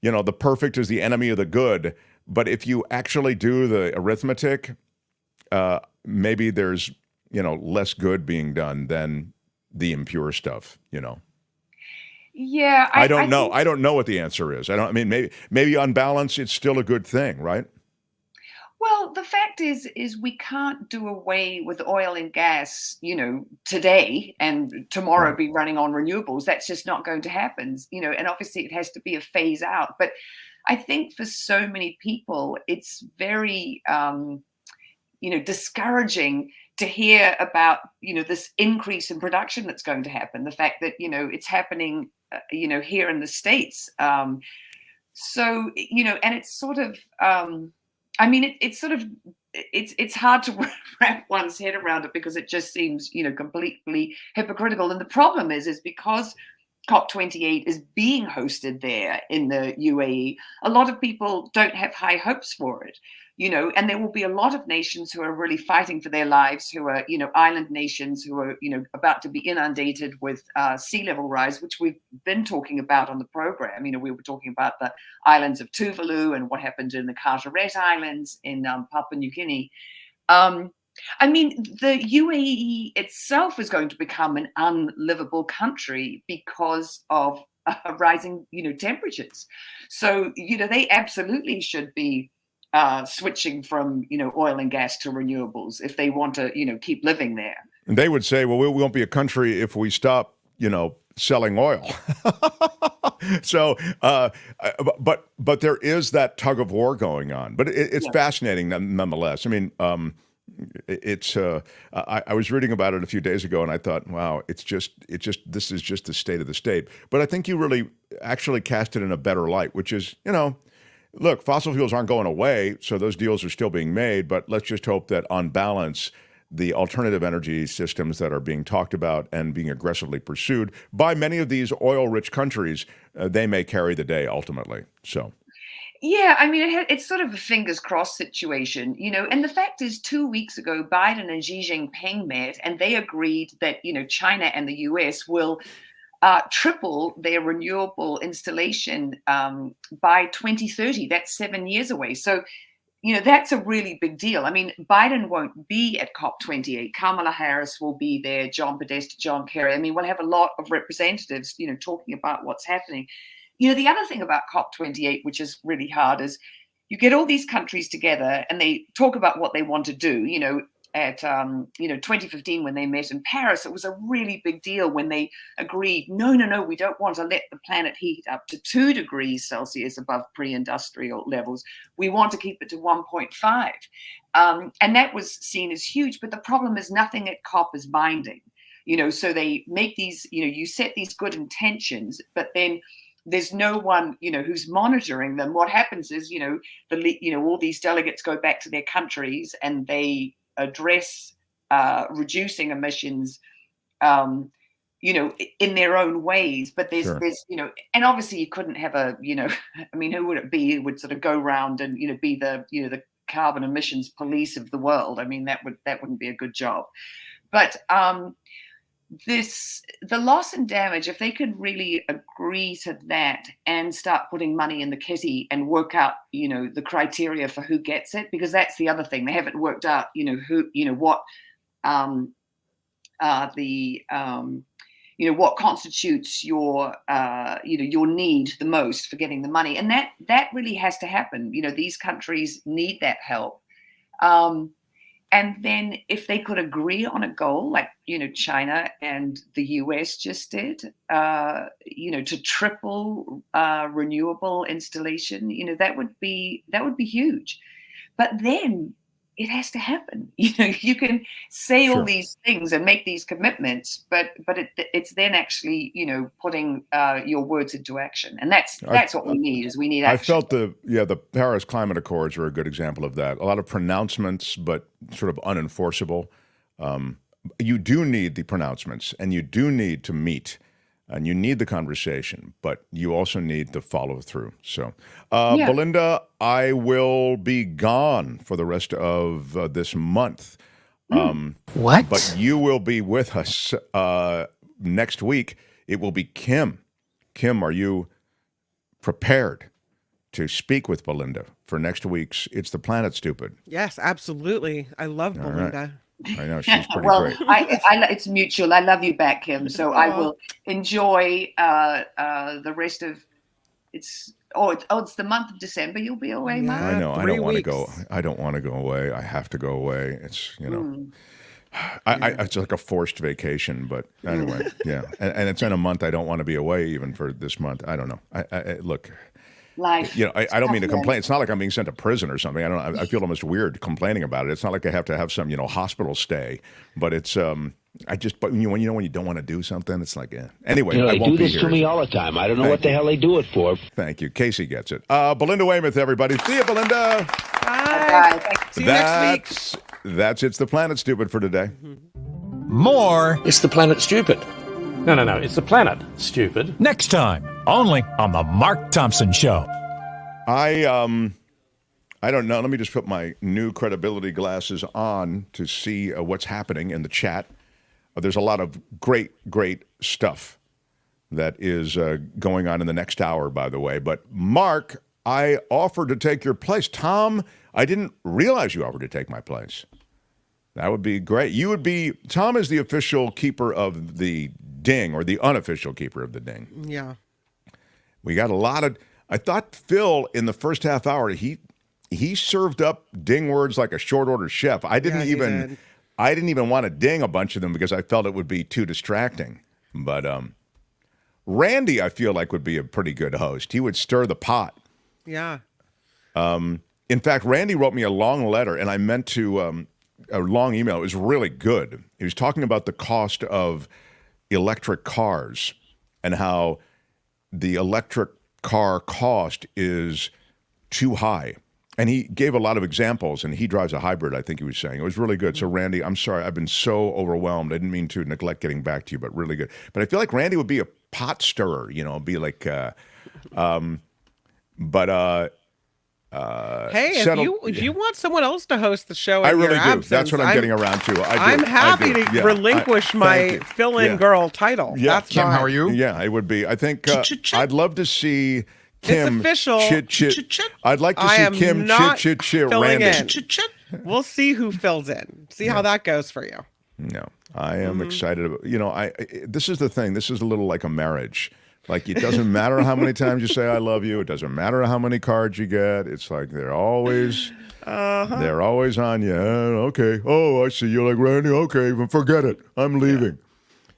you know, the perfect is the enemy of the good. But if you actually do the arithmetic, maybe there's, you know, less good being done than the impure stuff, you know. Yeah, I don't know. I don't know what the answer is. I mean, maybe on balance, it's still a good thing, right? Well, the fact is we can't do away with oil and gas, you know, today and tomorrow be running on renewables. That's just not going to happen, you know, and obviously it has to be a phase out. But I think for so many people, it's very, you know, discouraging to hear about, you know, this increase in production that's going to happen. The fact that, you know, it's happening, you know, here in the States. So, you know, and it's sort of, I mean, it's hard to wrap one's head around it because it just seems, you know, completely hypocritical. And the problem is because COP28 is being hosted there in the UAE, a lot of people don't have high hopes for it, you know, and there will be a lot of nations who are really fighting for their lives, who are, you know, island nations who are, you know, about to be inundated with sea level rise, which we've been talking about on the program. You know, we were talking about the islands of Tuvalu and what happened in the Carteret Islands in Papua New Guinea. I mean, the UAE itself is going to become an unlivable country because of rising, you know, temperatures. So, you know, they absolutely should be switching from, you know, oil and gas to renewables if they want to, you know, keep living there. And they would say, well, we won't be a country if we stop, you know, selling oil. So, but there is that tug of war going on. But it's fascinating nonetheless. I mean, I was reading about it a few days ago, and I thought, wow, this is just the state of the state. But I think you really actually cast it in a better light, which is, you know, look, fossil fuels aren't going away, so those deals are still being made. But let's just hope that on balance, the alternative energy systems that are being talked about and being aggressively pursued by many of these oil-rich countries, they may carry the day ultimately. So. Yeah, I mean, it's sort of a fingers crossed situation, you know, and the fact is 2 weeks ago, Biden and Xi Jinping met and they agreed that, you know, China and the US will triple their renewable installation by 2030. That's 7 years away. So, you know, that's a really big deal. I mean, Biden won't be at COP28. Kamala Harris will be there, John Podesta, John Kerry. I mean, we'll have a lot of representatives, you know, talking about what's happening. You know, the other thing about COP28, which is really hard, is you get all these countries together and they talk about what they want to do. You know, at, you know, 2015, when they met in Paris, it was a really big deal when they agreed, no, we don't want to let the planet heat up to 2 degrees Celsius above pre-industrial levels. We want to keep it to 1.5. And that was seen as huge. But the problem is nothing at COP is binding. You know, so they make these, you know, you set these good intentions, but then there's no one, you know, who's monitoring them. What happens is, you know, all these delegates go back to their countries and they address reducing emissions, you know, in their own ways. But there's, you know, and obviously you couldn't have a, you know, I mean, who would it be who would sort of go around and, you know, be the, you know, the carbon emissions police of the world? I mean, that wouldn't be a good job. But the loss and damage, if they could really agree to that and start putting money in the kitty and work out, you know, the criteria for who gets it, because that's the other thing. They haven't worked out, you know, who, you know, what you know, what constitutes your, you know, your need the most for getting the money. And that really has to happen. You know, these countries need that help. And then if they could agree on a goal, like, you know, China and the US just did, you know, to triple renewable installation, you know, that would be huge. But then it has to happen. You can say all these things and make these commitments, but it's then actually, putting your words into action. And that's what we need, is we need action. I felt the Paris Climate Accords are a good example of that. A lot of pronouncements, but sort of unenforceable. You do need the pronouncements, and you do need to meet, and you need the conversation, but you also need to follow through. So, Belinda, I will be gone for the rest of this month. What? But you will be with us next week. It will be Kim. Kim, are you prepared to speak with Belinda for next week's It's the Planet Stupid? Yes, absolutely. I love Belinda. Right. I know, she's pretty great. It's mutual. I love you back, Kim. So I will enjoy the rest of it's the month of December. You'll be away, Mark. I know. I 3 don't want to weeks. go. I don't want to go away. I have to go away. It's it's like a forced vacation. But anyway, yeah. And it's in a month. I don't want to be away even for this month. I don't know. I look. Life. I don't mean to complain. It's not like I'm being sent to prison or something. I feel almost weird complaining about it. It's not like I have to have some, hospital stay. But it's when you don't want to do something, it's like, Anyway, I they won't do be this here. to me all the time. I don't know what the hell they do it for. Thank you. Casey gets it. Belinda Waymouth, everybody. See you, Belinda. Bye. See you next week. That's It's the Planet Stupid for today. More. It's the Planet Stupid. No. It's the planet, stupid. Next time, only on the Mark Thompson Show. I don't know. Let me just put my new credibility glasses on to see what's happening in the chat. There's a lot of great stuff that is going on in the next hour, by the way. But Mark, I offered to take your place. Tom, I didn't realize you offered to take my place. That would be great. Tom is the official keeper of the ding, or the unofficial keeper of the ding. Yeah. We got a lot of, I thought Phil in the first half hour, he served up ding words like a short order chef. I didn't even want to ding a bunch of them because I felt it would be too distracting. But Randy, I feel like, would be a pretty good host. He would stir the pot. Yeah. In fact, Randy wrote me a long letter, and I meant to, a long email. It was really good. He was talking about the cost of electric cars and how the electric car cost is too high. And he gave a lot of examples, and he drives a hybrid, I think he was saying. It was really good. So, Randy, I'm sorry. I've been so overwhelmed. I didn't mean to neglect getting back to you, but really good. But I feel like Randy would be a pot stirrer, be like, hey, if you want someone else to host the show, I really do. Absence, That's what I'm getting around to. I'm happy to relinquish my fill-in girl title. Yeah. That's Kim, fine. how are you? Yeah, it would be. I think I'd love to see Kim. It's official. I'd like to see Kim Randy. We'll see who fills in. See how that goes for you. No, I am excited about. This is the thing. This is a little like a marriage. Like, it doesn't matter how many times you say I love you. It doesn't matter how many cards you get. It's like they're always on you. Okay. Oh, I see you like Randy. Okay, well, forget it. I'm leaving.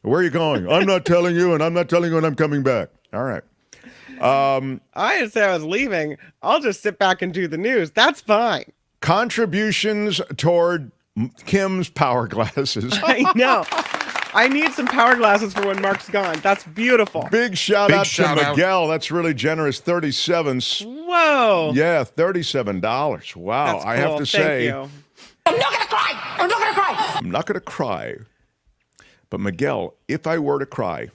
Where are you going? I'm not telling you, and I'm not telling you when I'm coming back. All right. I didn't say I was leaving. I'll just sit back and do the news. That's fine. Contributions toward Kim's power glasses. I know. I need some power glasses for when Mark's gone. That's beautiful. Big shout out to Miguel. That's really generous. 37. Whoa. Yeah, $37. Wow. That's cool. I have to say, you. I'm not gonna cry. I'm not gonna cry. I'm not going to cry. But Miguel, if I were to cry,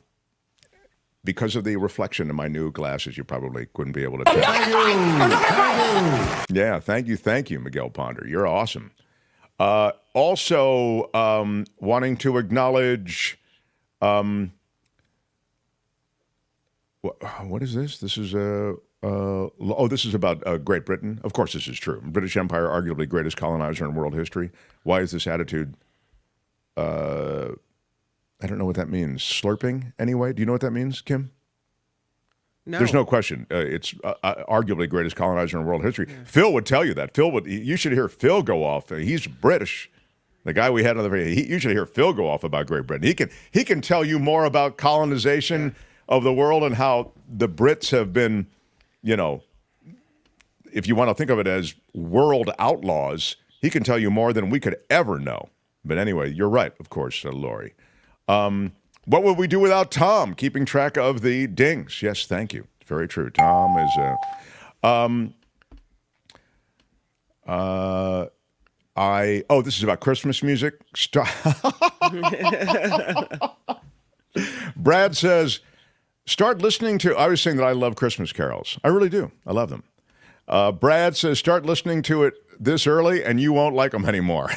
because of the reflection in my new glasses, you probably couldn't be able to tell. I'm not gonna cry. Yeah, thank you, Miguel Ponder. You're awesome. Also, wanting to acknowledge, what is this? This is this is about Great Britain. Of course, this is true. British Empire, arguably greatest colonizer in world history. Why is this attitude? I don't know what that means. Slurping, anyway. Do you know what that means, Kim? No. There's no question. It's arguably greatest colonizer in world history. Yeah. Phil would tell you that. You should hear Phil go off. He's British. The guy we had on the video, you should hear Phil go off about Great Britain. He can tell you more about colonization of the world and how the Brits have been, if you want to think of it as world outlaws, He can tell you more than we could ever know. But anyway, you're right, of course, Lori. What would we do without Tom keeping track of the dings? Yes, thank you. Very true. Tom is this is about Christmas music. Brad says, start listening to, I was saying that I love Christmas carols. I really do. I love them. Brad says, start listening to it this early and you won't like them anymore.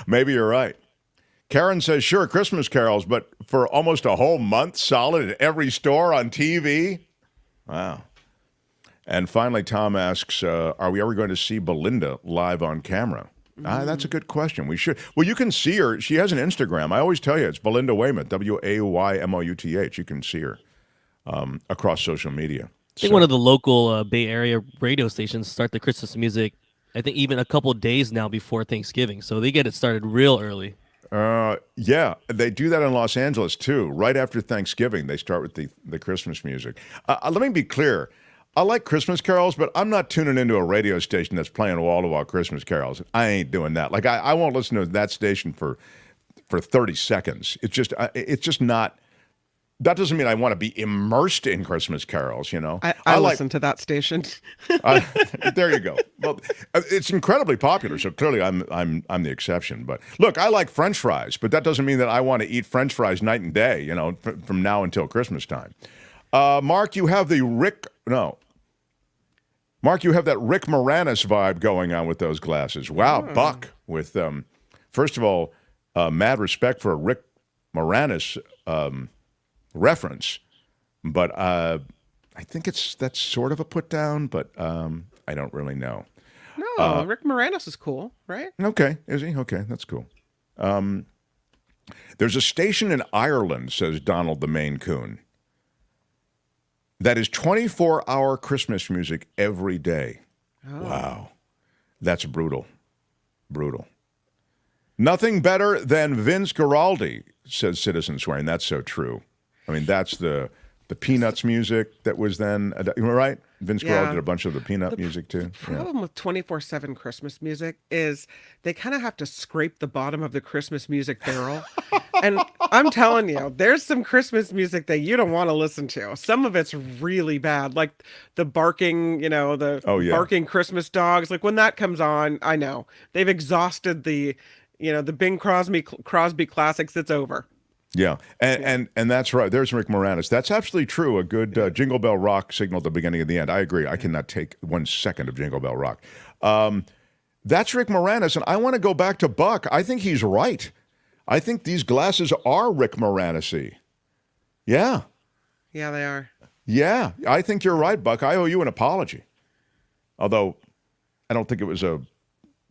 Maybe you're right. Karen says, sure, Christmas carols, but for almost a whole month solid at every store on TV? Wow. And finally, Tom asks, are we ever going to see Belinda live on camera? That's a good question. We should. Well, you can see her. She has an Instagram. I always tell you, it's Belinda Waymouth, Waymouth. You can see her across social media. I think one of the local Bay Area radio stations start the Christmas music, I think even a couple of days now before Thanksgiving. So they get it started real early. Yeah, they do that in Los Angeles, too. Right after Thanksgiving, they start with the Christmas music. Let me be clear. I like Christmas carols, but I'm not tuning into a radio station that's playing wall-to-wall Christmas carols. I ain't doing that. Like, I won't listen to that station for 30 seconds. It's just not. That doesn't mean I want to be immersed in Christmas carols, you know. I listen to that station. There you go. Well, it's incredibly popular, so clearly I'm the exception. But look, I like French fries, but that doesn't mean that I want to eat French fries night and day, you know, from now until Christmas time. Mark, you have that Rick Moranis vibe going on with those glasses. Wow, Buck with first of all, mad respect for Rick Moranis reference, but I think that's sort of a put down, but I don't really know. No, Rick Moranis is cool, right? Okay, is he? Okay, that's cool. There's a station in Ireland, says Donald the Maine Coon, that is 24-hour Christmas music every day. Oh. Wow. That's brutal. Brutal. Nothing better than Vince Guaraldi, says Citizen Swearing. That's so true. I mean, that's the Peanuts music that was then, right? Vince Guaraldi did a bunch of the Peanut music too. The problem with 24/7 Christmas music is they kind of have to scrape the bottom of the Christmas music barrel. And I'm telling you, there's some Christmas music that you don't want to listen to. Some of it's really bad, like the barking, barking Christmas dogs. Like when that comes on, I know they've exhausted the Bing Crosby classics. It's over. Yeah, and that's right. There's Rick Moranis. That's absolutely true. A good Jingle Bell Rock signal at the beginning and the end. I agree. I cannot take 1 second of Jingle Bell Rock. That's Rick Moranis, and I want to go back to Buck. I think he's right. I think these glasses are Rick Moranis-y. Yeah. Yeah, they are. Yeah, I think you're right, Buck. I owe you an apology. Although, I don't think it was a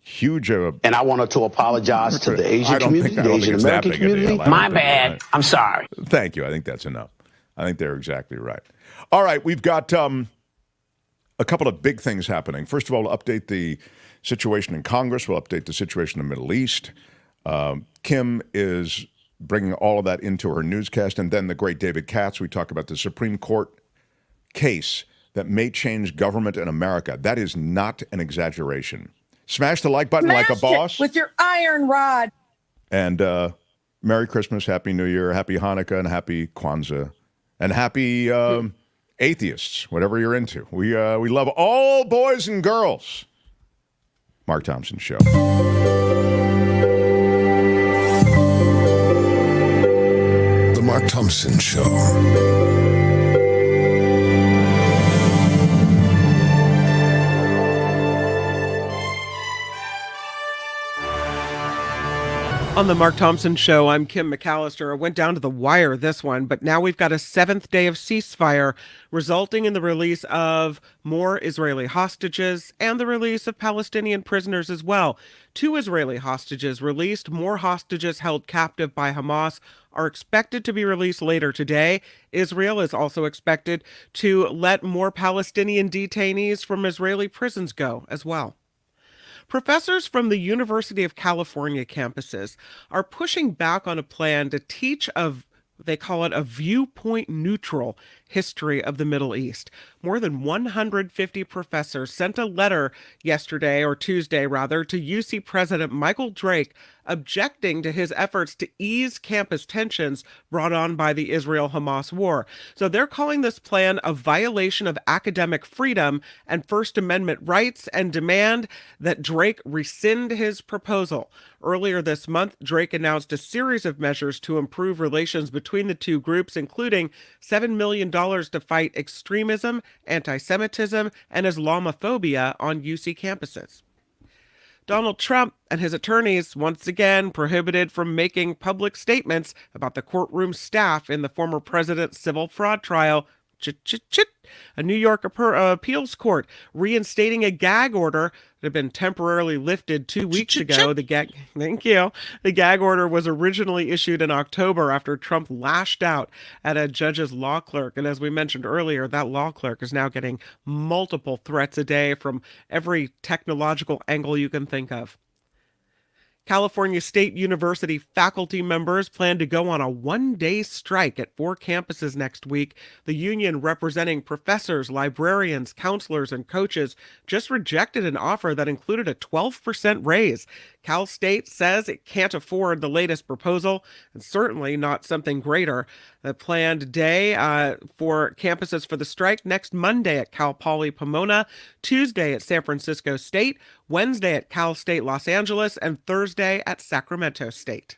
huge. And I wanted to apologize to the Asian community, the Asian American community. My bad. I'm sorry. Thank you. I think that's enough. I think they're exactly right. All right, we've got a couple of big things happening. First of all, we'll update the situation in Congress. We'll update the situation in the Middle East. Kim is bringing all of that into her newscast. And then the great David Katz, we talk about the Supreme Court case that may change government in America. That is not an exaggeration. Smash the like button like a boss. With your iron rod. And Merry Christmas, Happy New Year, Happy Hanukkah, and Happy Kwanzaa. And happy atheists, whatever you're into. We love all boys and girls. Mark Thompson Show. The Mark Thompson Show. On the Mark Thompson Show, I'm Kim McAllister. I went down to the wire this one, but now we've got a 7th day of ceasefire, resulting in the release of more Israeli hostages and the release of Palestinian prisoners as well. 2 Israeli hostages released. More hostages held captive by Hamas are expected to be released later today. Israel is also expected to let more Palestinian detainees from Israeli prisons go as well. Professors from the University of California campuses are pushing back on a plan to teach a They call it a viewpoint neutral history of the Middle East. More than 150 professors sent a letter yesterday, or Tuesday rather, to UC President Michael Drake objecting to his efforts to ease campus tensions brought on by the Israel-Hamas war. So they're calling this plan a violation of academic freedom and First Amendment rights and demand that Drake rescind his proposal. Earlier this month, Drake announced a series of measures to improve relations between the two groups, including $7 million to fight extremism, anti-Semitism, and Islamophobia on UC campuses. Donald Trump and his attorneys once again prohibited from making public statements about the courtroom staff in the former president's civil fraud trial. A New York appeals court reinstating a gag order that had been temporarily lifted 2 weeks ago. Thank you. The gag order was originally issued in October after Trump lashed out at a judge's law clerk. And as we mentioned earlier, that law clerk is now getting multiple threats a day from every technological angle you can think of. California State University faculty members plan to go on a one-day strike at 4 campuses next week. The union representing professors, librarians, counselors, and coaches just rejected an offer that included a 12% raise. Cal State says it can't afford the latest proposal, and certainly not something greater. The planned day for campuses for the strike next Monday at Cal Poly Pomona, Tuesday at San Francisco State, Wednesday at Cal State Los Angeles, and Thursday at Sacramento State.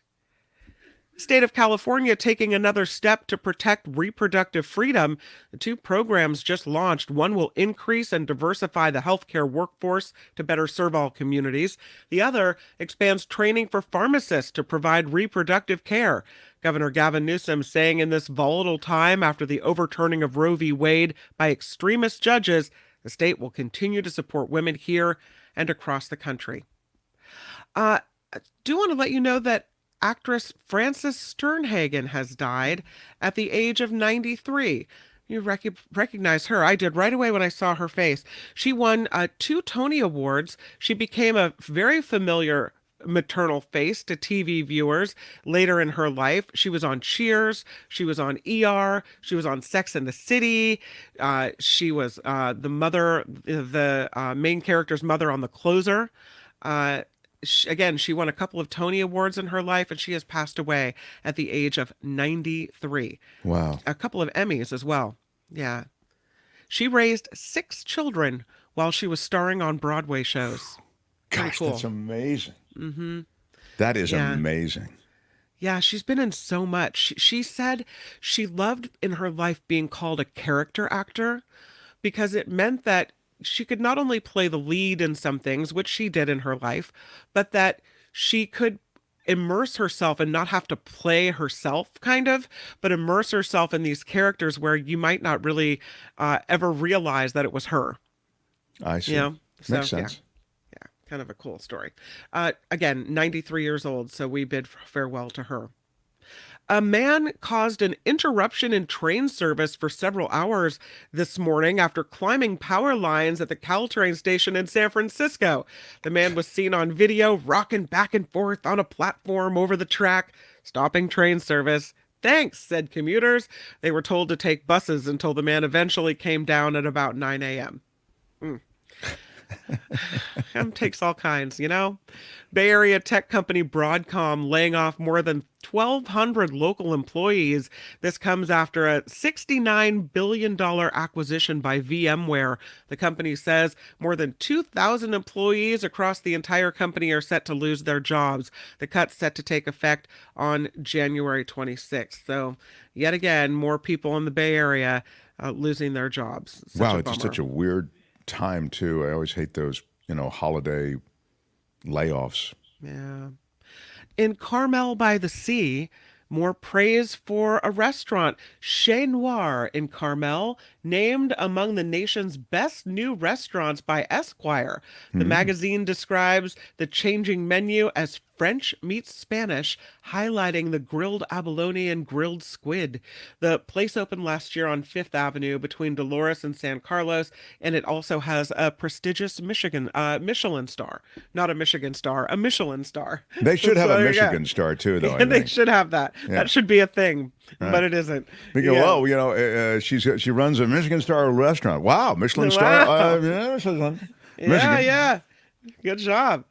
The state of California taking another step to protect reproductive freedom. The 2 programs just launched. One will increase and diversify the healthcare workforce to better serve all communities. The other expands training for pharmacists to provide reproductive care. Governor Gavin Newsom saying in this volatile time after the overturning of Roe v. Wade by extremist judges, the state will continue to support women here and across the country. I do want to let you know that actress Frances Sternhagen has died at the age of 93. You recognize her. I did right away when I saw her face. She won 2 Tony Awards. She became a very familiar maternal face to TV viewers later in her life. She was on Cheers. She was on ER. She was on Sex and the City. She was the mother, the main character's mother on The Closer. She won a couple of Tony Awards in her life, and she has passed away at the age of 93. Wow. A couple of Emmys as well. Yeah. She raised 6 children while she was starring on Broadway shows. Gosh, cool. That's amazing. Mm-hmm. That is amazing. Yeah, she's been in so much. She said she loved in her life being called a character actor because it meant that she could not only play the lead in some things, which she did in her life, but that she could immerse herself and not have to play herself, kind of, but immerse herself in these characters where you might not really ever realize that it was her. I see. You know? Makes sense. Yeah, kind of a cool story. Again, 93 years old, so we bid farewell to her. A man caused an interruption in train service for several hours this morning after climbing power lines at the Caltrain station in San Francisco. The man was seen on video rocking back and forth on a platform over the track, stopping train service. Thanks, said commuters. They were told to take buses until the man eventually came down at about 9 a.m. Takes all kinds, you know? Bay Area tech company Broadcom laying off more than 1,200 local employees. This comes after a $69 billion acquisition by VMware. The company says more than 2,000 employees across the entire company are set to lose their jobs. The cut's set to take effect on January 26th. So, yet again, more people in the Bay Area losing their jobs. Wow, it's just such a weird time too. I always hate those, holiday layoffs. Yeah. In Carmel by the Sea, more praise for a restaurant. Chez Noir in Carmel, named among the nation's best new restaurants by Esquire. The magazine describes the changing menu as French meets Spanish, highlighting the grilled abalone and grilled squid. The place opened last year on Fifth Avenue between Dolores and San Carlos, and it also has a prestigious Michelin star. Not a Michigan star, a Michelin star. They should have a Michigan star too, though. And they should have that. Yeah. That should be a thing, but it isn't. We go, well, you know, she runs a Michigan star restaurant. Wow, Michelin star. Yeah. Good job.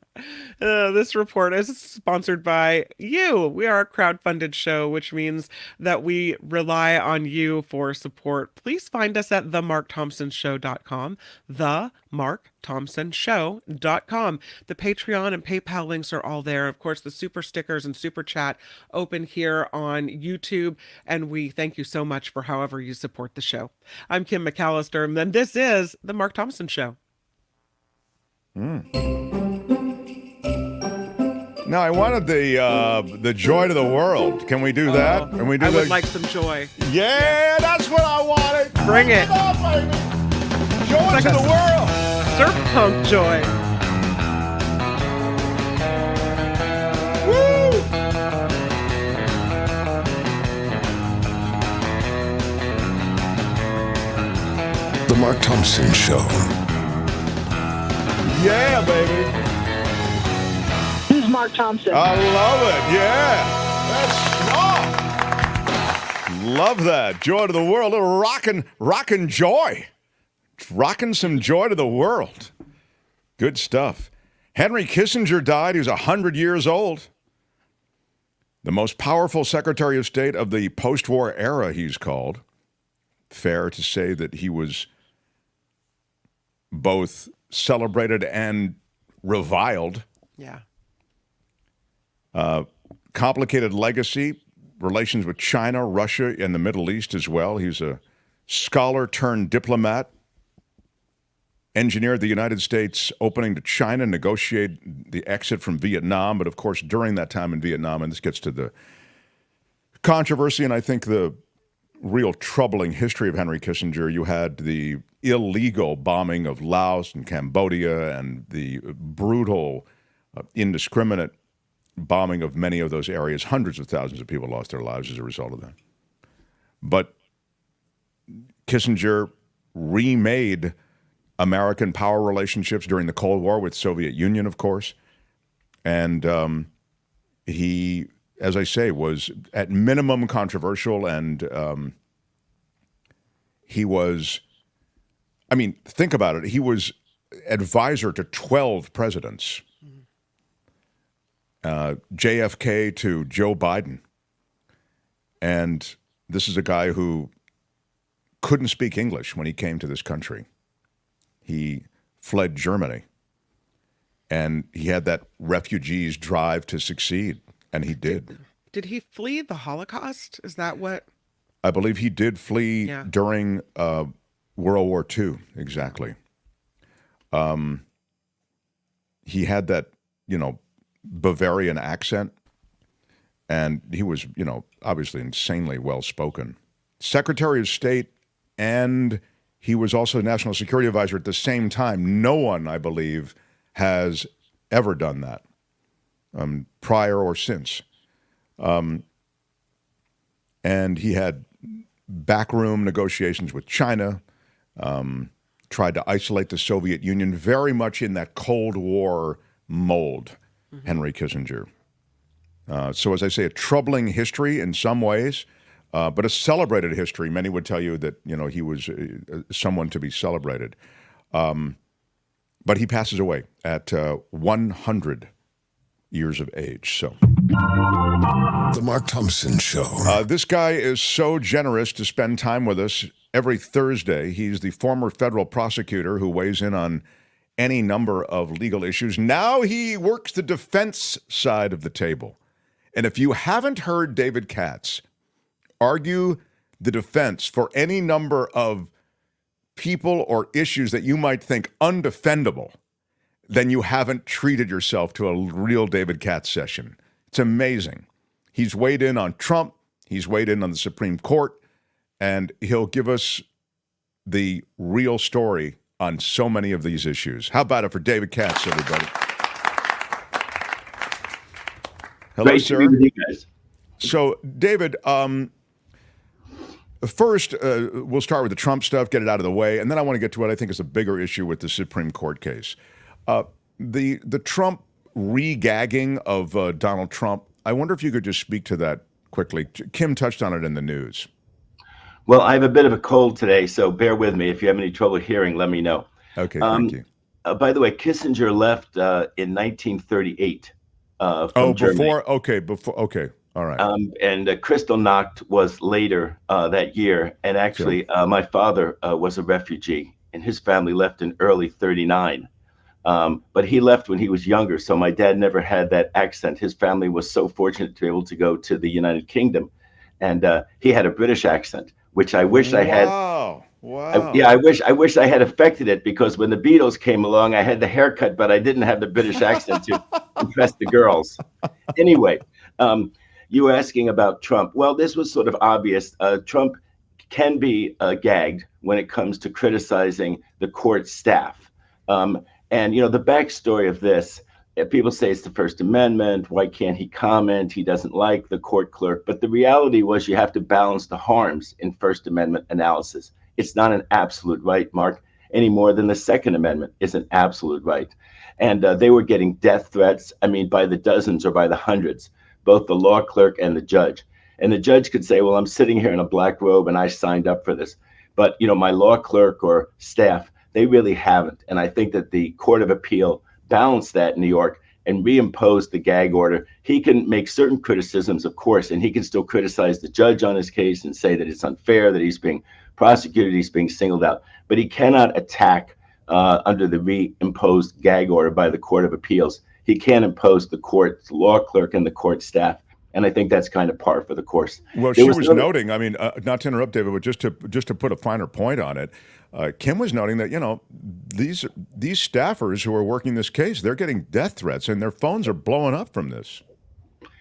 This report is sponsored by you. We are a crowdfunded show, which means that we rely on you for support. Please find us at themarkthompsonshow.com, themarkthompsonshow.com. The Patreon and PayPal links are all there. Of course, the super stickers and super chat open here on YouTube, and we thank you so much for however you support the show. I'm Kim McAllister, and this is The Mark Thompson Show. Now, I wanted the joy to the world. Can we do that? Can we do I would like some joy. Yeah, that's what I wanted. Bring it. On, baby. Joy to the world. Surf punk joy. Woo! The Mark Thompson Show. Yeah, baby. Who's Mark Thompson? I love it. Yeah. That's love that. Joy to the world. A little rockin' joy. Rocking some joy to the world. Good stuff. Henry Kissinger died. He was 100 years old. The most powerful Secretary of State of the post-war era, he's called. Fair to say that he was both celebrated and reviled. Yeah. Complicated legacy, relations with China, Russia, and the Middle East as well. He's a scholar turned diplomat, engineered the United States opening to China, negotiate the exit from Vietnam. But of course, during that time in Vietnam, and this gets to the controversy and I think the real troubling history of Henry Kissinger, you had the illegal bombing of Laos and Cambodia and the brutal, indiscriminate bombing of many of those areas. Hundreds of thousands of people lost their lives as a result of that. But Kissinger remade American power relationships during the Cold War with Soviet Union, of course. And he, as I say, was at minimum controversial, and he was, I mean, think about it. He was advisor to 12 presidents, JFK to Joe Biden. And this is a guy who couldn't speak English when he came to this country. He fled Germany, and he had that refugees drive to succeed, and he did. Did he flee the Holocaust? Is that what? I believe he did flee during World War II, exactly. He had that, Bavarian accent, and he was, obviously insanely well-spoken. Secretary of State, and he was also National Security Advisor at the same time. No one, I believe, has ever done that, prior or since. And he had backroom negotiations with China, tried to isolate the Soviet Union, very much in that Cold War mold, Henry Kissinger. So as I say, a troubling history in some ways, but a celebrated history. Many would tell you that, he was someone to be celebrated. But he passes away at 100 years of age. So, The Mark Thompson Show. This guy is so generous to spend time with us every Thursday. He's the former federal prosecutor who weighs in on any number of legal issues. Now he works the defense side of the table. And if you haven't heard David Katz argue the defense for any number of people or issues that you might think undefendable, then you haven't treated yourself to a real David Katz session. It's amazing. He's weighed in on Trump. He's weighed in on the Supreme Court. And he'll give us the real story on so many of these issues. How about it for David Katz, everybody? Hello, Great sir. to be with you guys. So, David, first, we'll start with the Trump stuff, get it out of the way, and then I want to get to what I think is a bigger issue with the Supreme Court case. The Trump re-gagging of Donald Trump, I wonder if you could just speak to that quickly. Kim touched on it in the news. Well, I have a bit of a cold today, so bear with me. If you have any trouble hearing, let me know. Okay, thank you. By the way, Kissinger left in 1938 from Germany. Okay, all right. And Kristallnacht was later that year. And actually, my father was a refugee, and his family left in early 39. But he left when he was younger, so my dad never had that accent. His family was so fortunate to be able to go to the United Kingdom, and he had a British accent, which I wish I had. Wow. I wish I had affected it, because when the Beatles came along, I had the haircut, but I didn't have the British accent to impress the girls. Anyway, you were asking about Trump. Well, this was sort of obvious. Trump can be gagged when it comes to criticizing the court staff. And, the backstory of this, people say it's the First Amendment. Why can't he comment? He doesn't like the court clerk. But the reality was you have to balance the harms in First Amendment analysis. It's not an absolute right, Mark, any more than the Second Amendment is an absolute right. And they were getting death threats, by the dozens or by the hundreds, both the law clerk and the judge. And the judge could say, well, I'm sitting here in a black robe and I signed up for this. But, my law clerk or staff, they really haven't. And I think that the Court of Appeal balanced that in New York and reimposed the gag order. He can make certain criticisms, of course, and he can still criticize the judge on his case and say that it's unfair, that he's being prosecuted, he's being singled out. But he cannot attack under the reimposed gag order by the Court of Appeals. He can't impose the court's law clerk and the court staff. And I think that's kind of par for the course. Well, she was noting, not to interrupt, David, but just to put a finer point on it, Kim was noting that, these staffers who are working this case, they're getting death threats and their phones are blowing up from this.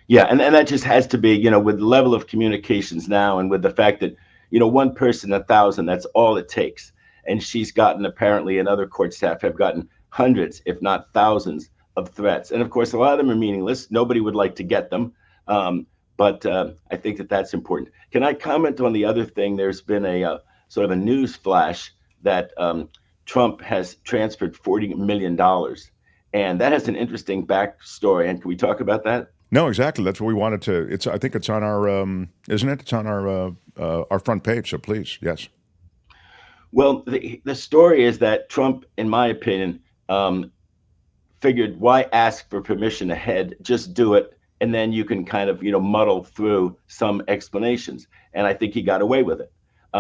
Yeah, and that just has to be, with the level of communications now and with the fact that, one person, 1,000, that's all it takes. And she's gotten, apparently, and other court staff have gotten hundreds, if not thousands, of threats. And of course, a lot of them are meaningless. Nobody would like to get them. But I think that that's important. Can I comment on the other thing? There's been a sort of a news flash that Trump has transferred $40 million. And that has an interesting backstory. And can we talk about that? No, exactly. That's what we wanted to. I think it's on our, isn't it? It's on our front page. So please, yes. Well, the story is that Trump, in my opinion, figured, why ask for permission ahead? Just do it. And then you can kind of, muddle through some explanations. And I think he got away with it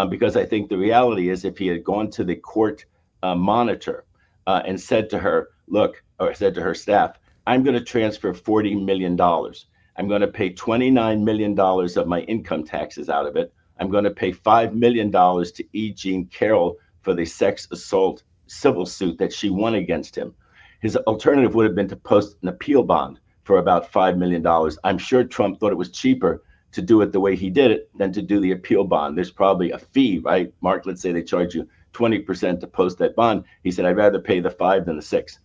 because I think the reality is if he had gone to the court monitor and said to her, look, or said to her staff, I'm going to transfer $40 million. I'm going to pay $29 million of my income taxes out of it. I'm going to pay $5 million to E. Jean Carroll for the sex assault civil suit that she won against him. His alternative would have been to post an appeal bond for about $5 million. I'm sure Trump thought it was cheaper to do it the way he did it than to do the appeal bond. There's probably a fee, right? Mark, let's say they charge you 20% to post that bond. He said, I'd rather pay the 5 than the 6.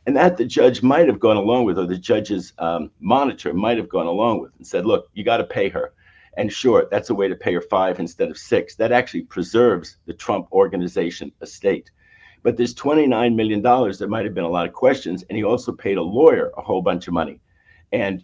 And that the judge might have gone along with, or the judge's monitor might have gone along with and said, look, you got to pay her. And sure, that's a way to pay her 5 instead of 6. That actually preserves the Trump organization estate. But there's $29 million. There might have been a lot of questions. And he also paid a lawyer a whole bunch of money. And,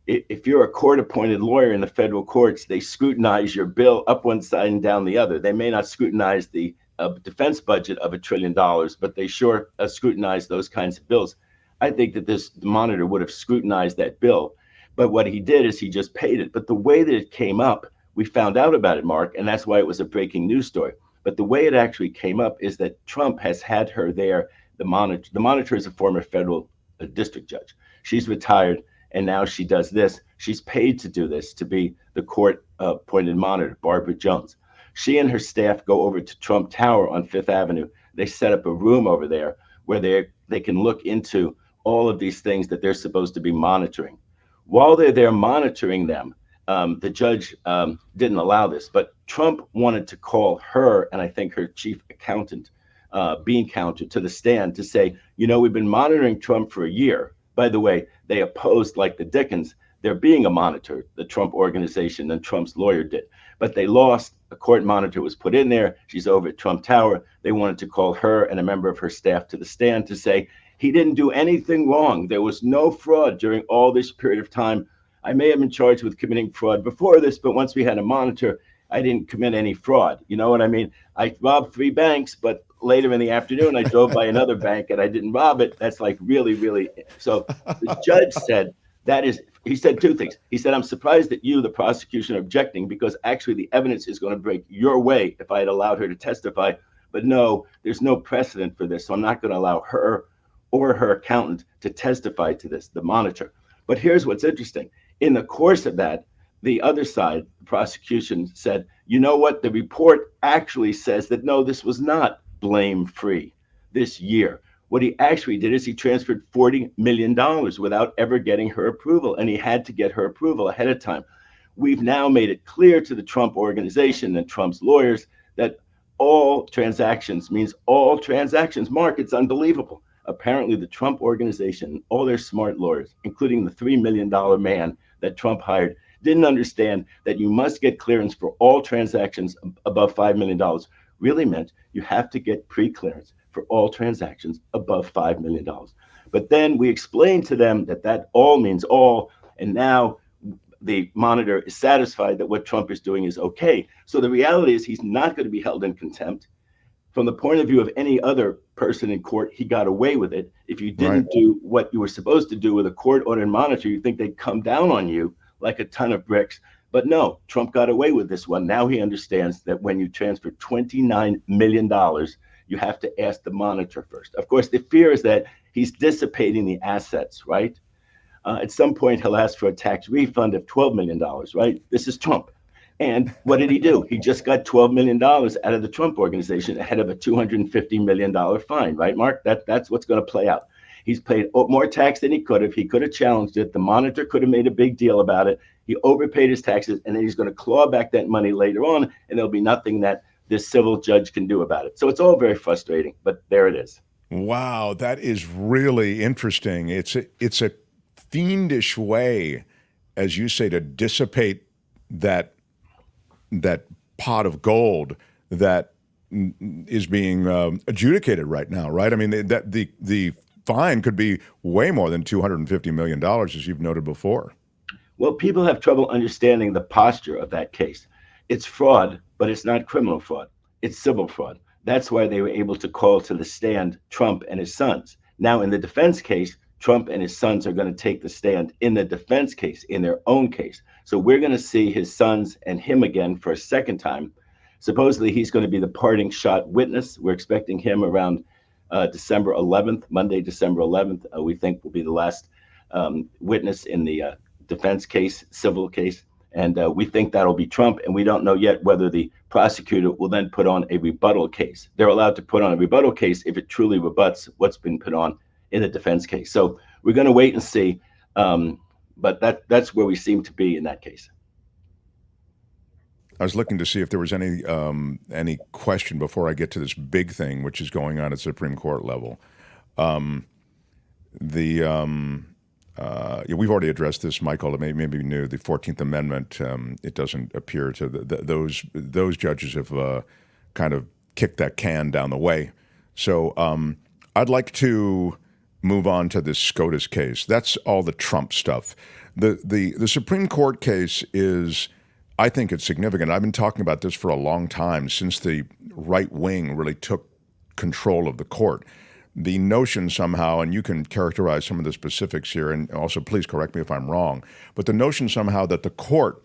if you're a court-appointed lawyer in the federal courts, they scrutinize your bill up one side and down the other. They may not scrutinize the defense budget of $1 trillion, but they sure scrutinize those kinds of bills. I think that the monitor would have scrutinized that bill. But what he did is he just paid it. But the way that it came up, we found out about it, Mark, and that's why it was a breaking news story. But the way it actually came up is that Trump has had her there. The monitor is a former federal district judge. She's retired. And now she does this. She's paid to do this, to be the court-appointed monitor, Barbara Jones. She and her staff go over to Trump Tower on Fifth Avenue. They set up a room over there where they can look into all of these things that they're supposed to be monitoring. While they're there monitoring them, the judge didn't allow this, but Trump wanted to call her, and I think her chief accountant, bean counter, to the stand to say, we've been monitoring Trump for a year. By the way, they opposed, like the Dickens, there being a monitor, the Trump organization, and Trump's lawyer did. But they lost. A court monitor was put in there. She's over at Trump Tower. They wanted to call her and a member of her staff to the stand to say, he didn't do anything wrong. There was no fraud during all this period of time. I may have been charged with committing fraud before this, but once we had a monitor, I didn't commit any fraud. You know what I mean? I robbed 3 banks, but later in the afternoon, I drove by another bank and I didn't rob it. That's like really, really. So the judge said he said 2 things. He said, I'm surprised that you, the prosecution, are objecting because actually the evidence is going to break your way if I had allowed her to testify. But no, there's no precedent for this. So I'm not going to allow her or her accountant to testify to this, the monitor. But here's what's interesting. In the course of that, the other side, the prosecution, said, you know what? The report actually says that, no, this was not blame-free this year. What he actually did is he transferred $40 million without ever getting her approval, and he had to get her approval ahead of time. We've now made it clear to the Trump organization and Trump's lawyers that all transactions means all transactions. Mark, it's unbelievable. Apparently, the Trump organization, all their smart lawyers, including the $3 million man that Trump hired, didn't understand that you must get clearance for all transactions above $5 million. Really meant you have to get pre-clearance for all transactions above $5 million. But then we explained to them that that all means all, and now the monitor is satisfied that what Trump is doing is okay. So the reality is he's not going to be held in contempt. From the point of view of any other person in court, he got away with it. If you didn't do what you were supposed to do with a court-ordered monitor, you think they'd come down on you like a ton of bricks. But no, Trump got away with this one. Now he understands that when you transfer $29 million, you have to ask the monitor first. Of course, the fear is that he's dissipating the assets, right? At some point, he'll ask for a tax refund of $12 million, right? This is Trump. And what did he do? He just got $12 million out of the Trump organization ahead of a $250 million fine, right, Mark? That's what's going to play out. He's paid more tax than he could have. He could have challenged it. The monitor could have made a big deal about it. He overpaid his taxes, and then he's going to claw back that money later on, and there'll be nothing that this civil judge can do about it. So it's all very frustrating, but there it is. Wow, that is really interesting. It's a fiendish way, as you say, to dissipate that pot of gold that is being adjudicated right now, right? I mean, that the fine could be way more than $250 million, as you've noted before. Well, people have trouble understanding the posture of that case. It's fraud, but it's not criminal fraud. It's civil fraud. That's why they were able to call to the stand Trump and his sons. Now, in the defense case, Trump and his sons are going to take the stand in the defense case, in their own case. So we're going to see his sons and him again for a second time. Supposedly, he's going to be the parting shot witness. We're expecting him around December 11th, Monday, December 11th. We think will be the last witness in the defense case, civil case. And we think that'll be Trump. And we don't know yet whether the prosecutor will then put on a rebuttal case. They're allowed to put on a rebuttal case if it truly rebuts what's been put on in the defense case. So we're going to wait and see. But that's where we seem to be in that case. I was looking to see if there was any question before I get to this big thing, which is going on at Supreme Court level. We've already addressed this, Michael. It maybe new. The 14th Amendment. It doesn't appear to those judges have kind of kicked that can down the way. So I'd like to move on to this SCOTUS case. That's all the Trump stuff. The Supreme Court case is, I think it's significant. I've been talking about this for a long time, since the right wing really took control of the court. The notion somehow, and you can characterize some of the specifics here, and also please correct me if I'm wrong, but the notion somehow that the court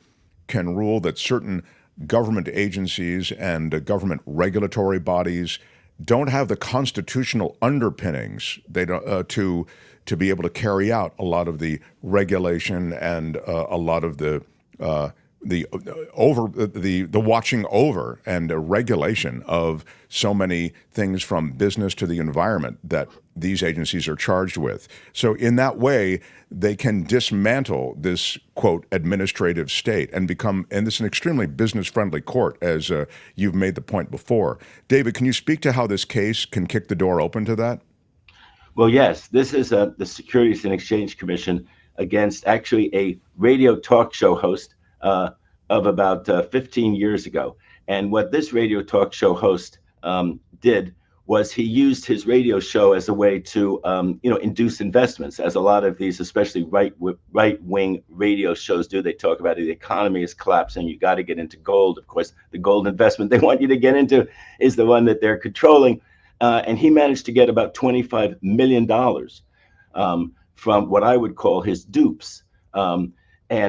can rule that certain government agencies and government regulatory bodies don't have the constitutional underpinnings to be able to carry out a lot of the regulation and a lot of the watching over and regulation of so many things from business to the environment that these agencies are charged with. So in that way, they can dismantle this, quote, administrative state and it's an extremely business-friendly court, as you've made the point before. David, can you speak to how this case can kick the door open to that? Well, yes, this is the Securities and Exchange Commission against actually a radio talk show host of about 15 years ago. And what this radio talk show host did was he used his radio show as a way to, induce investments, as a lot of these, especially right-wing radio shows do. They talk about the economy is collapsing. You got to get into gold. Of course, the gold investment they want you to get into is the one that they're controlling. And he managed to get about $25 million from what I would call his dupes. And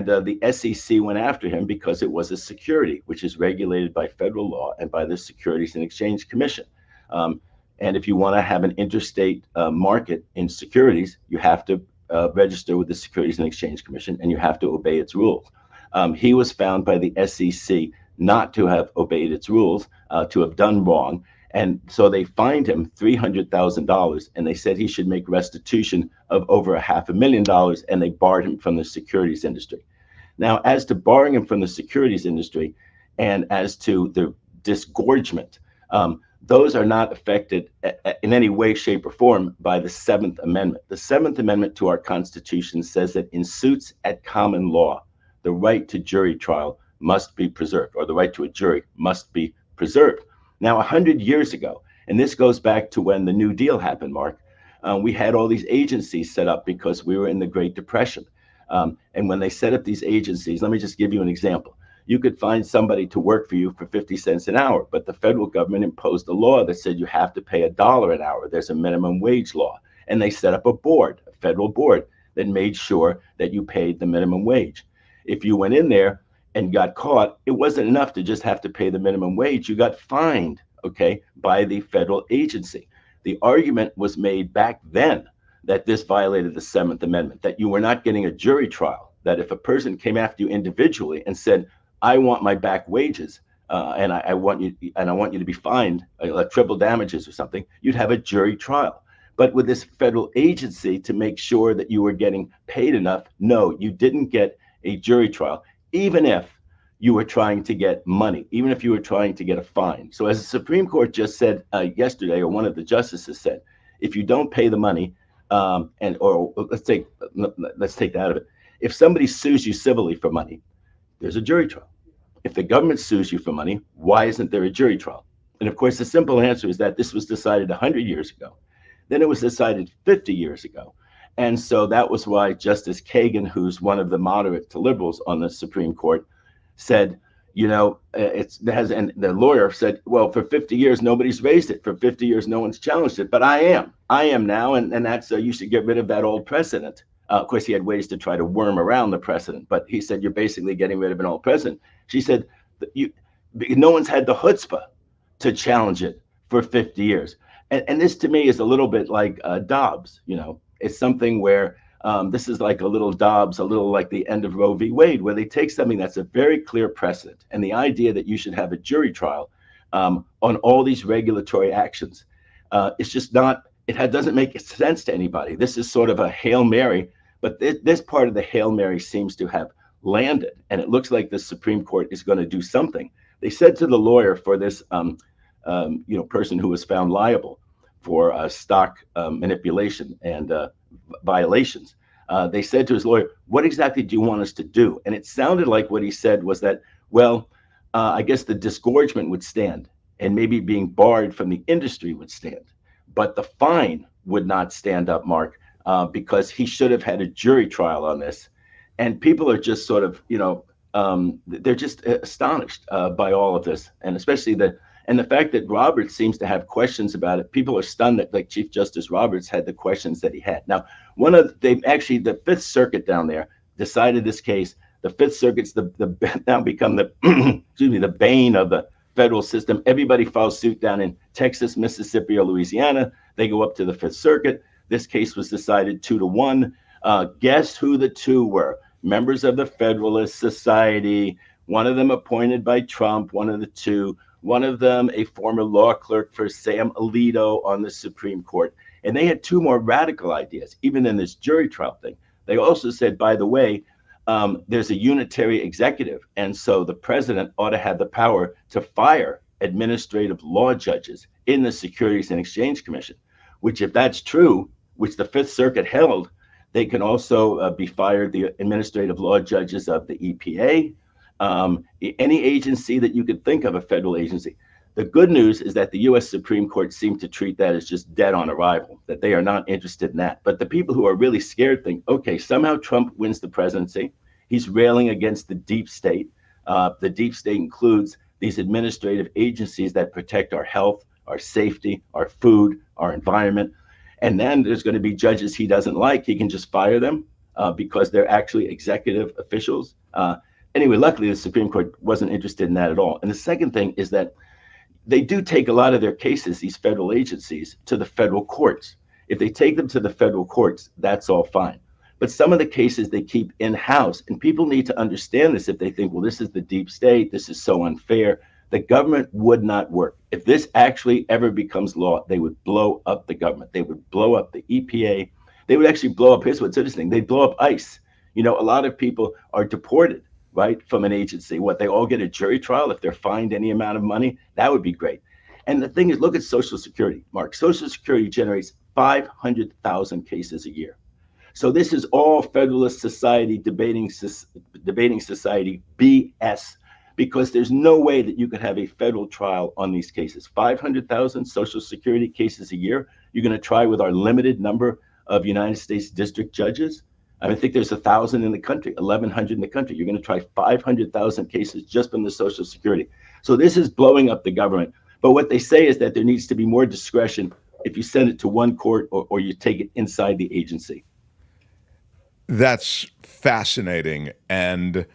the SEC went after him because it was a security, which is regulated by federal law and by the Securities and Exchange Commission. And if you want to have an interstate market in securities, you have to register with the Securities and Exchange Commission, and you have to obey its rules. He was found by the SEC not to have obeyed its rules, to have done wrong. And so they fined him $300,000, and they said he should make restitution of over $500,000, and they barred him from the securities industry. Now, as to barring him from the securities industry and as to the disgorgement, those are not affected in any way, shape, or form by the Seventh Amendment. The Seventh Amendment to our Constitution says that in suits at common law, the right to jury trial must be preserved, or the right to a jury must be preserved. Now, 100 years ago, and this goes back to when the New Deal happened, Mark, we had all these agencies set up because we were in the Great Depression. And when they set up these agencies, let me just give you an example. You could find somebody to work for you for 50 cents an hour, but the federal government imposed a law that said you have to pay $1 an hour. There's a minimum wage law. And they set up a board, a federal board, that made sure that you paid the minimum wage. If you went in there and got caught, it wasn't enough to just have to pay the minimum wage. You got fined, okay, by the federal agency. The argument was made back then that this violated the Seventh Amendment, that you were not getting a jury trial, that if a person came after you individually and said, I want my back wages, and I want you to be fined triple damages or something, you'd have a jury trial. But with this federal agency to make sure that you were getting paid enough, no, you didn't get a jury trial, even if you were trying to get money, even if you were trying to get a fine. So as the Supreme Court just said yesterday, or one of the justices said, if you don't pay the money, let's take that out of it. If somebody sues you civilly for money, there's a jury trial. If the government sues you for money, why isn't there a jury trial? And of course, the simple answer is that this was decided 100 years ago. Then it was decided 50 years ago. And so that was why Justice Kagan, who's one of the moderate to liberals on the Supreme Court, said, and the lawyer said, well, for 50 years, nobody's raised it. For 50 years, no one's challenged it. But I am now. And that's, you should get rid of that old precedent. Of course, he had ways to try to worm around the precedent, but he said, you're basically getting rid of an old precedent. She said, no one's had the chutzpah to challenge it for 50 years. And this to me is a little bit like Dobbs, it's something where this is like a little Dobbs, a little like the end of Roe v. Wade, where they take something that's a very clear precedent. And the idea that you should have a jury trial on all these regulatory actions, it's just not, doesn't make sense to anybody. This is sort of a Hail Mary. But this part of the Hail Mary seems to have landed, and it looks like the Supreme Court is going to do something. They said to the lawyer for this, person who was found liable for stock manipulation and violations, they said to his lawyer, "What exactly do you want us to do?" And it sounded like what he said was that, well, I guess the disgorgement would stand, and maybe being barred from the industry would stand, but the fine would not stand up, Mark. Because he should have had a jury trial on this. And people are just sort of, they're just astonished by all of this. And especially the fact that Roberts seems to have questions about it. People are stunned that like Chief Justice Roberts had the questions that he had. Now, the Fifth Circuit down there decided this case. The Fifth Circuit's now become the, the bane of the federal system. Everybody files suit down in Texas, Mississippi, or Louisiana. They go up to the Fifth Circuit. This case was decided 2-1. Guess who the two were? Members of the Federalist Society, one of them appointed by Trump, one of the two, one of them a former law clerk for Sam Alito on the Supreme Court. And they had two more radical ideas, even in this jury trial thing. They also said, by the way, there's a unitary executive, and so the president ought to have the power to fire administrative law judges in the Securities and Exchange Commission, which if that's true, which the Fifth Circuit held, They can also be fired, the administrative law judges of the EPA, any agency that you could think of, a federal agency. The good news is that the U.S. Supreme Court seemed to treat that as just dead on arrival, that they are not interested in that. But the people who are really scared think, okay, somehow Trump wins the presidency. He's railing against the deep state. The deep state includes these administrative agencies that protect our health, our safety, our food, our environment. And then there's going to be judges he doesn't like. He can just fire them because they're actually executive officials. Anyway, luckily, the Supreme Court wasn't interested in that at all. And the second thing is that they do take a lot of their cases, these federal agencies, to the federal courts. If they take them to the federal courts, that's all fine. But some of the cases they keep in-house, and people need to understand this if they think, well, this is the deep state, this is so unfair. The government would not work. If this actually ever becomes law, they would blow up the government. They would blow up the EPA. They would actually blow up, here's what's interesting, they'd blow up ICE. You know, a lot of people are deported, right, from an agency. What, they all get a jury trial if they're fined any amount of money? That would be great. And the thing is, look at Social Security, Mark. Social Security generates 500,000 cases a year. So this is all Federalist Society, debating society BS, because there's no way that you could have a federal trial on these cases. 500,000 Social Security cases a year. You're going to try with our limited number of United States district judges? I think there's 1,000 in the country, 1,100 in the country. You're going to try 500,000 cases just from the Social Security. So this is blowing up the government. But what they say is that there needs to be more discretion if you send it to one court or you take it inside the agency. That's fascinating. And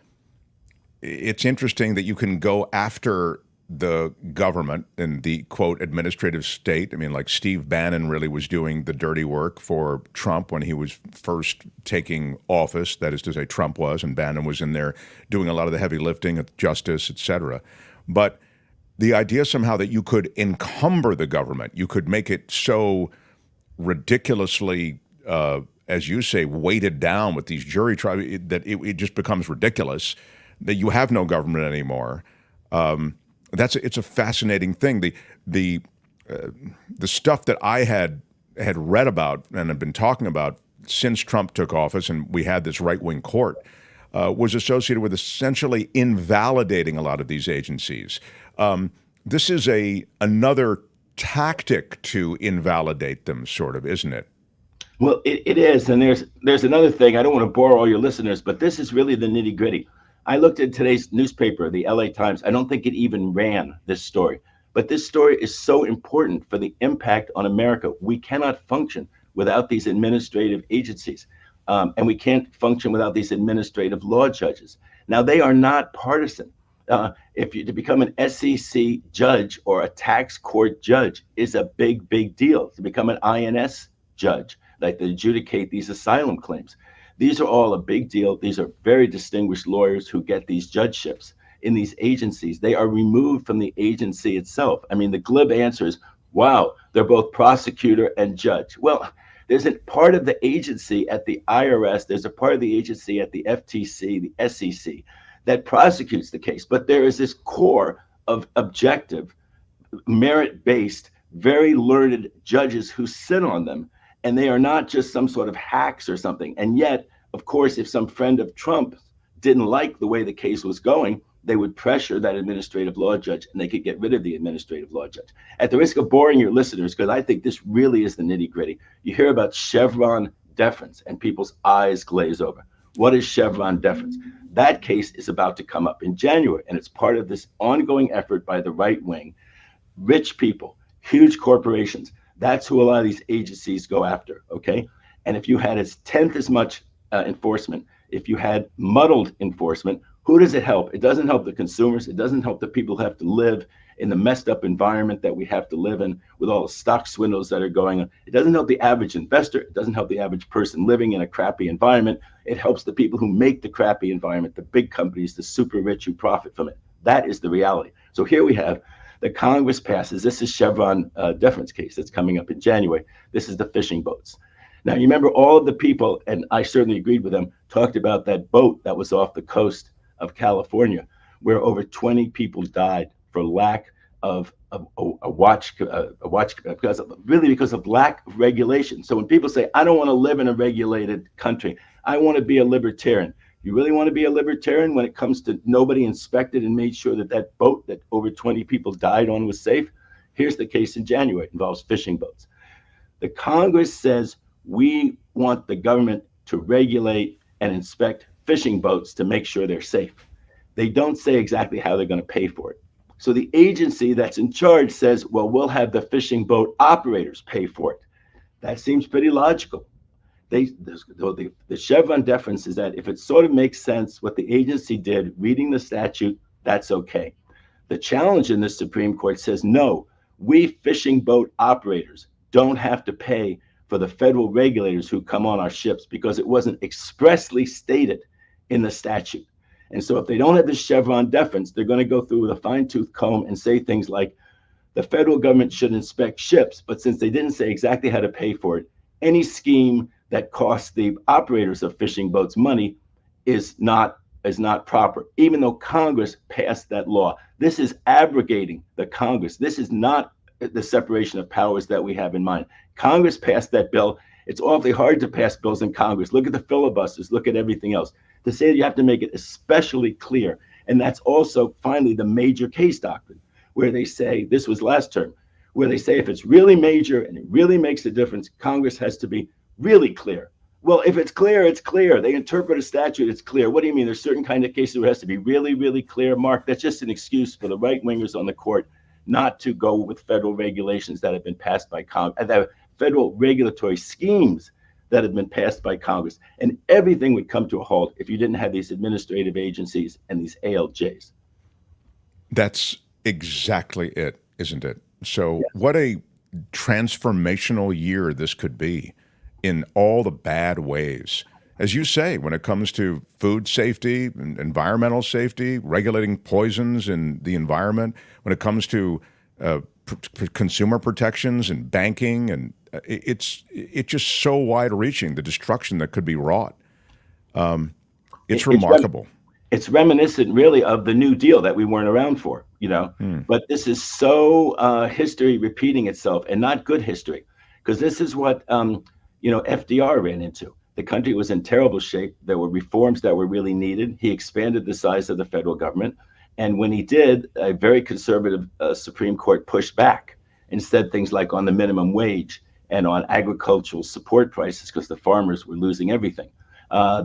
it's interesting that you can go after the government and the, quote, administrative state. I mean, like Steve Bannon really was doing the dirty work for Trump when he was first taking office. That is to say, Trump was, and Bannon was in there doing a lot of the heavy lifting of justice, et cetera. But the idea somehow that you could encumber the government, you could make it so ridiculously, as you say, weighted down with these jury trials that it just becomes ridiculous, that you have no government anymore. It's a fascinating thing. The stuff that I had read about and have been talking about since Trump took office and we had this right-wing court was associated with essentially invalidating a lot of these agencies. This is another tactic to invalidate them, sort of, isn't it? Well, it is. And there's another thing. I don't want to bore all your listeners, but this is really the nitty-gritty. I looked at today's newspaper, the LA Times. I don't think it even ran this story. But this story is so important for the impact on America. We cannot function without these administrative agencies. And we can't function without these administrative law judges. Now, they are not partisan. To become an SEC judge or a tax court judge is a big, big deal. To become an INS judge, like to adjudicate these asylum claims. These are all a big deal. These are very distinguished lawyers who get these judgeships in these agencies. They are removed from the agency itself. I mean, the glib answer is, wow, they're both prosecutor and judge. Well, there's a part of the agency at the IRS, there's a part of the agency at the FTC, the SEC, that prosecutes the case. But there is this core of objective, merit-based, very learned judges who sit on them. And they are not just some sort of hacks or something. And yet, of course, if some friend of Trump didn't like the way the case was going, they would pressure that administrative law judge and they could get rid of the administrative law judge. At the risk of boring your listeners, because I think this really is the nitty gritty, you hear about Chevron deference and people's eyes glaze over. What is Chevron deference? That case is about to come up in January, and it's part of this ongoing effort by the right wing. Rich people, huge corporations, that's who a lot of these agencies go after, okay? And if you had 1/10 as much enforcement, if you had muddled enforcement, who does it help? It doesn't help the consumers. It doesn't help the people who have to live in the messed up environment that we have to live in with all the stock swindles that are going on. It doesn't help the average investor. It doesn't help the average person living in a crappy environment. It helps the people who make the crappy environment, the big companies, the super rich who profit from it. That is the reality. So here we have the Congress passes, this is Chevron deference case that's coming up in January. This is the fishing boats. Now, you remember all of the people, and I certainly agreed with them, talked about that boat that was off the coast of California, where over 20 people died for lack of watch because of lack of regulation. So when people say, I don't want to live in a regulated country, I want to be a libertarian. You really want to be a libertarian when it comes to nobody inspected and made sure that that boat that over 20 people died on was safe? Here's the case in January. It involves fishing boats. The Congress says we want the government to regulate and inspect fishing boats to make sure they're safe. They don't say exactly how they're going to pay for it. So the agency that's in charge says, well, we'll have the fishing boat operators pay for it. That seems pretty logical. The Chevron deference is that if it sort of makes sense what the agency did reading the statute, that's okay. The challenge in the Supreme Court says, no, we fishing boat operators don't have to pay for the federal regulators who come on our ships because it wasn't expressly stated in the statute. And so if they don't have the Chevron deference, they're going to go through with a fine-tooth comb and say things like the federal government should inspect ships, but since they didn't say exactly how to pay for it, any scheme that costs the operators of fishing boats money is not proper, even though Congress passed that law. This is abrogating the Congress. This is not the separation of powers that we have in mind. Congress passed that bill. It's awfully hard to pass bills in Congress. Look at the filibusters, look at everything else. To say that you have to make it especially clear. And that's also finally the major case doctrine, where they say, this was last term, where they say if it's really major and it really makes a difference, Congress has to be really clear. Well, if it's clear, it's clear. They interpret a statute, it's clear. What do you mean? There's certain kind of cases where it has to be really, really clear. Mark, that's just an excuse for the right-wingers on the court not to go with federal regulations that have been passed by Congress, the federal regulatory schemes that have been passed by Congress. And everything would come to a halt if you didn't have these administrative agencies and these ALJs. That's exactly it, isn't it? So what a transformational year this could be in all the bad ways. As you say, when it comes to food safety, environmental safety, regulating poisons in the environment, when it comes to consumer protections and banking, and it's just so wide-reaching, the destruction that could be wrought. It's remarkable. It's reminiscent, really, of the New Deal that we weren't around for, you know. But this is so history repeating itself, and not good history, because this is what FDR ran into. The country was in terrible shape. There were reforms that were really needed. He expanded the size of the federal government. And when he did, a very conservative Supreme Court pushed back and said things like on the minimum wage and on agricultural support prices, because the farmers were losing everything.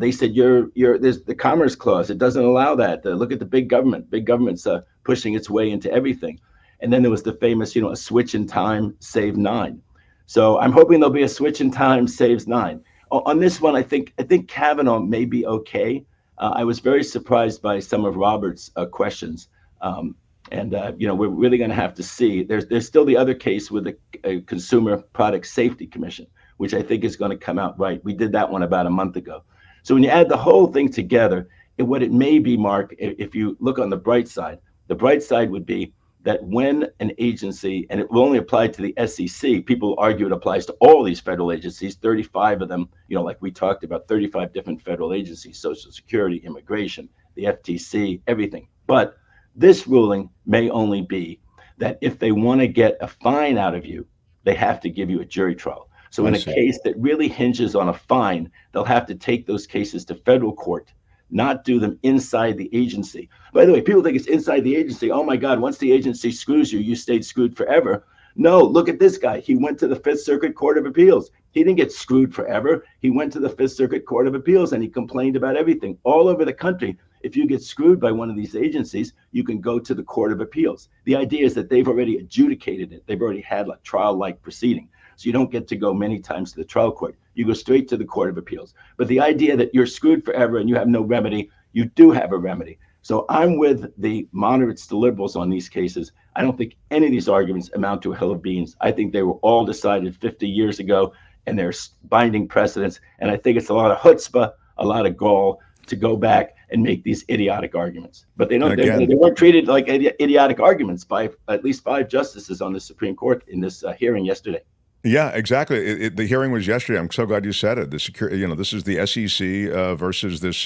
They said, there's the Commerce Clause. It doesn't allow that. Look at the big government. Big government's pushing its way into everything. And then there was the famous, a switch in time, save 9. So I'm hoping there'll be a switch in time, saves 9. On this one, I think Kavanaugh may be okay. I was very surprised by some of Robert's questions. We're really going to have to see. There's still the other case with the Consumer Product Safety Commission, which I think is going to come out right. We did that one about a month ago. So when you add the whole thing together, what it may be, Mark, if you look on the bright side would be that when an agency, and it will only apply to the SEC, people argue it applies to all these federal agencies, 35 of them, like we talked about, 35 different federal agencies, Social Security, immigration, the FTC, everything. But this ruling may only be that if they want to get a fine out of you, they have to give you a jury trial. So in a case that really hinges on a fine, they'll have to take those cases to federal court, not do them inside the agency. By the way, people think it's inside the agency. Oh my God, once the agency screws you, you stayed screwed forever. No, look at this guy. He went to the Fifth Circuit Court of Appeals. He didn't get screwed forever. He went to the Fifth Circuit Court of Appeals and he complained about everything. All over the country, if you get screwed by one of these agencies, you can go to the Court of Appeals. The idea is that they've already adjudicated it. They've already had a trial-like proceeding. So you don't get to go many times to the trial court. You go straight to the Court of Appeals. But the idea that you're screwed forever and you have no remedy, you do have a remedy. So I'm with the moderates to liberals on these cases. I don't think any of these arguments amount to a hill of beans. I think they were all decided 50 years ago, and they're binding precedents. And I think it's a lot of chutzpah, a lot of gall to go back and make these idiotic arguments. But they don't. They weren't treated like idiotic arguments by at least 5 justices on the Supreme Court in this hearing yesterday. Yeah, exactly. The hearing was yesterday. I'm so glad you said it. This is the SEC versus this,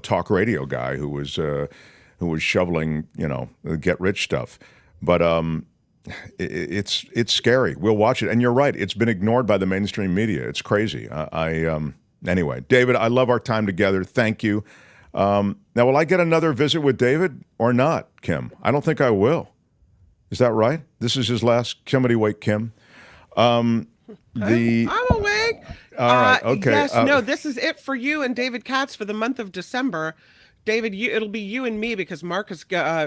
talk radio guy who was shoveling, get rich stuff. But it's scary. We'll watch it, and you're right. It's been ignored by the mainstream media. It's crazy. Anyway, David, I love our time together. Thank you. Now, will I get another visit with David or not, Kim? I don't think I will. Is that right? This is his last. Somebody wake Kim. I'm awake. All right. Okay. Yes. No. This is it for you and David Katz for the month of December. David, it'll be you and me because Mark is